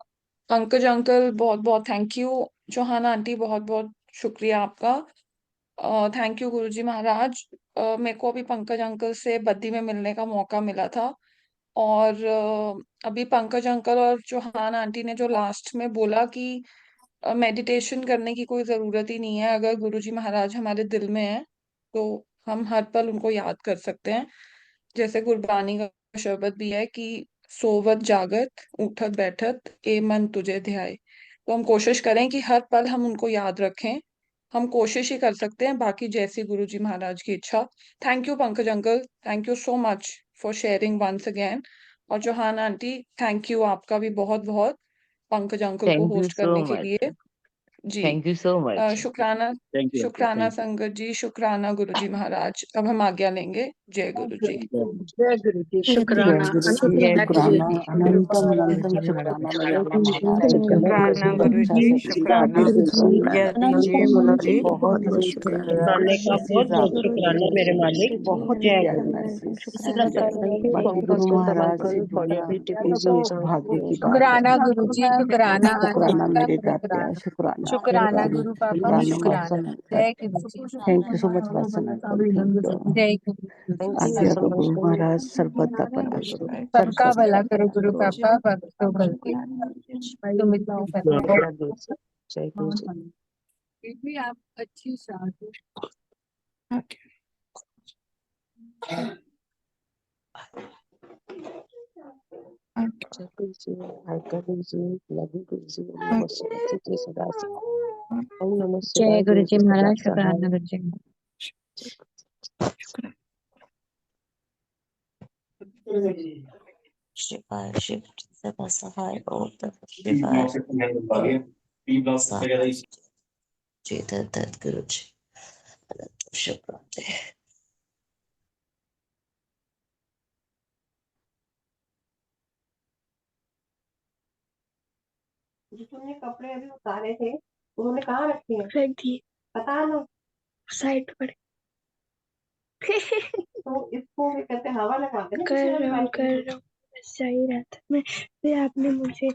पंकज अंकल, बहुत बहुत थैंक यू। चौहान आंटी, बहुत बहुत शुक्रिया आपका। थैंक यू गुरुजी महाराज। मेरे को अभी पंकज अंकल से बद्दी में मिलने का मौका मिला था, और अभी पंकज अंकल और चौहान आंटी ने जो लास्ट में बोला कि मेडिटेशन करने की कोई जरूरत ही नहीं है, अगर गुरुजी महाराज हमारे दिल में है तो हम हर पल उनको याद कर सकते हैं। जैसे गुरबानी का शब्द भी है कि सोवत जागत उठत बैठत ए मन तुझे ध्याए। तो हम कोशिश करें कि हर पल हम उनको याद रखें। हम कोशिश ही कर सकते हैं, बाकी जैसी गुरुजी महाराज की इच्छा। Thank you Pankaj uncle, thank you so much for sharing once again. और चौहान आंटी, थैंक यू आपका भी बहुत बहुत, पंकज अंकल को थैंक यू होस्ट सो करने के मच, लिए। जी। Thank you so much. शुक्राना, थैंक यू अंकल, शुक्राना थैंक यू। संगत जी, शुक्राना गुरुजी महाराज। अब हम आज्ञा लेंगे। जय गुरु जी। जय गुरु जी, जय शुक्राना, गुरु जी, जय अनंत गुरु शुक्राना, जी। अनंतम महाराज अनंतम जी शुक्राना महाराज, मरियम्मा महाराज जय की गुरु बहुत जी, शुक्राना ही गुरु अच्छा जी, से शुक्राना। बहुत बहुत जय शुक्राना, दीजिए अनंत गुरु जी, जी। बहुत बहुत बहुत ही शुक्राना, प्यारा दाने का बहुत मैसेज बहुत आपके शुक्राना मेरे मालिक। बहुत ही जय प्यारा गुरु जी। मैसेज। इसी तरह thank you बाकी पंकज गुरु गौतम महाराज से अंकल फॉर योर जुड़ना ब्यूटीफुल एक भाग्य की बात है। शुक्राना गुरु जी, शुक्राना आंटी शुक्राना का, मेरे दातिया, शुक्राना शुक्राना शुक्राना शुक्राना गुरु पापा, शुक्राना शुक्राना। वासन अंकल। जय गुरु जी। Thank you so much Vasan uncle, thank you. जय गुरु थैंक जी। यू आज्ञा सो दो मच गुरु महाराज, सर्वदा भला करो, सबका सर्वदा भला करो भला गुरु करो। पापा, भक्तों बल्कि सुमित जय गुरु जी। जय गुरु जी। भी आप अच्छी साधु। जय गुरु जी, आज्ञा गुरु जी, लव यू गुरु जी, ओम नमः शिवाय जी, जय सदा ओम नमः जय शिवाय गुरु जय जी जय सदा महाराज, सहाय। शुक्राना गुरु जी। शिवाय शिव सदा सहाय ओम तत्व शिवाय साधु चेतन गुरु जी अनंत शुक्राते। जो तुमने कपड़े अभी उतारे थे उन्होंने कहाँ रखे हैं? रख दिए। बता दो साइड पर। तो इसको भी कहते हैं हवा लगा देना। कर रहा हूँ, सही रहा था मैं, फिर आपने मुझे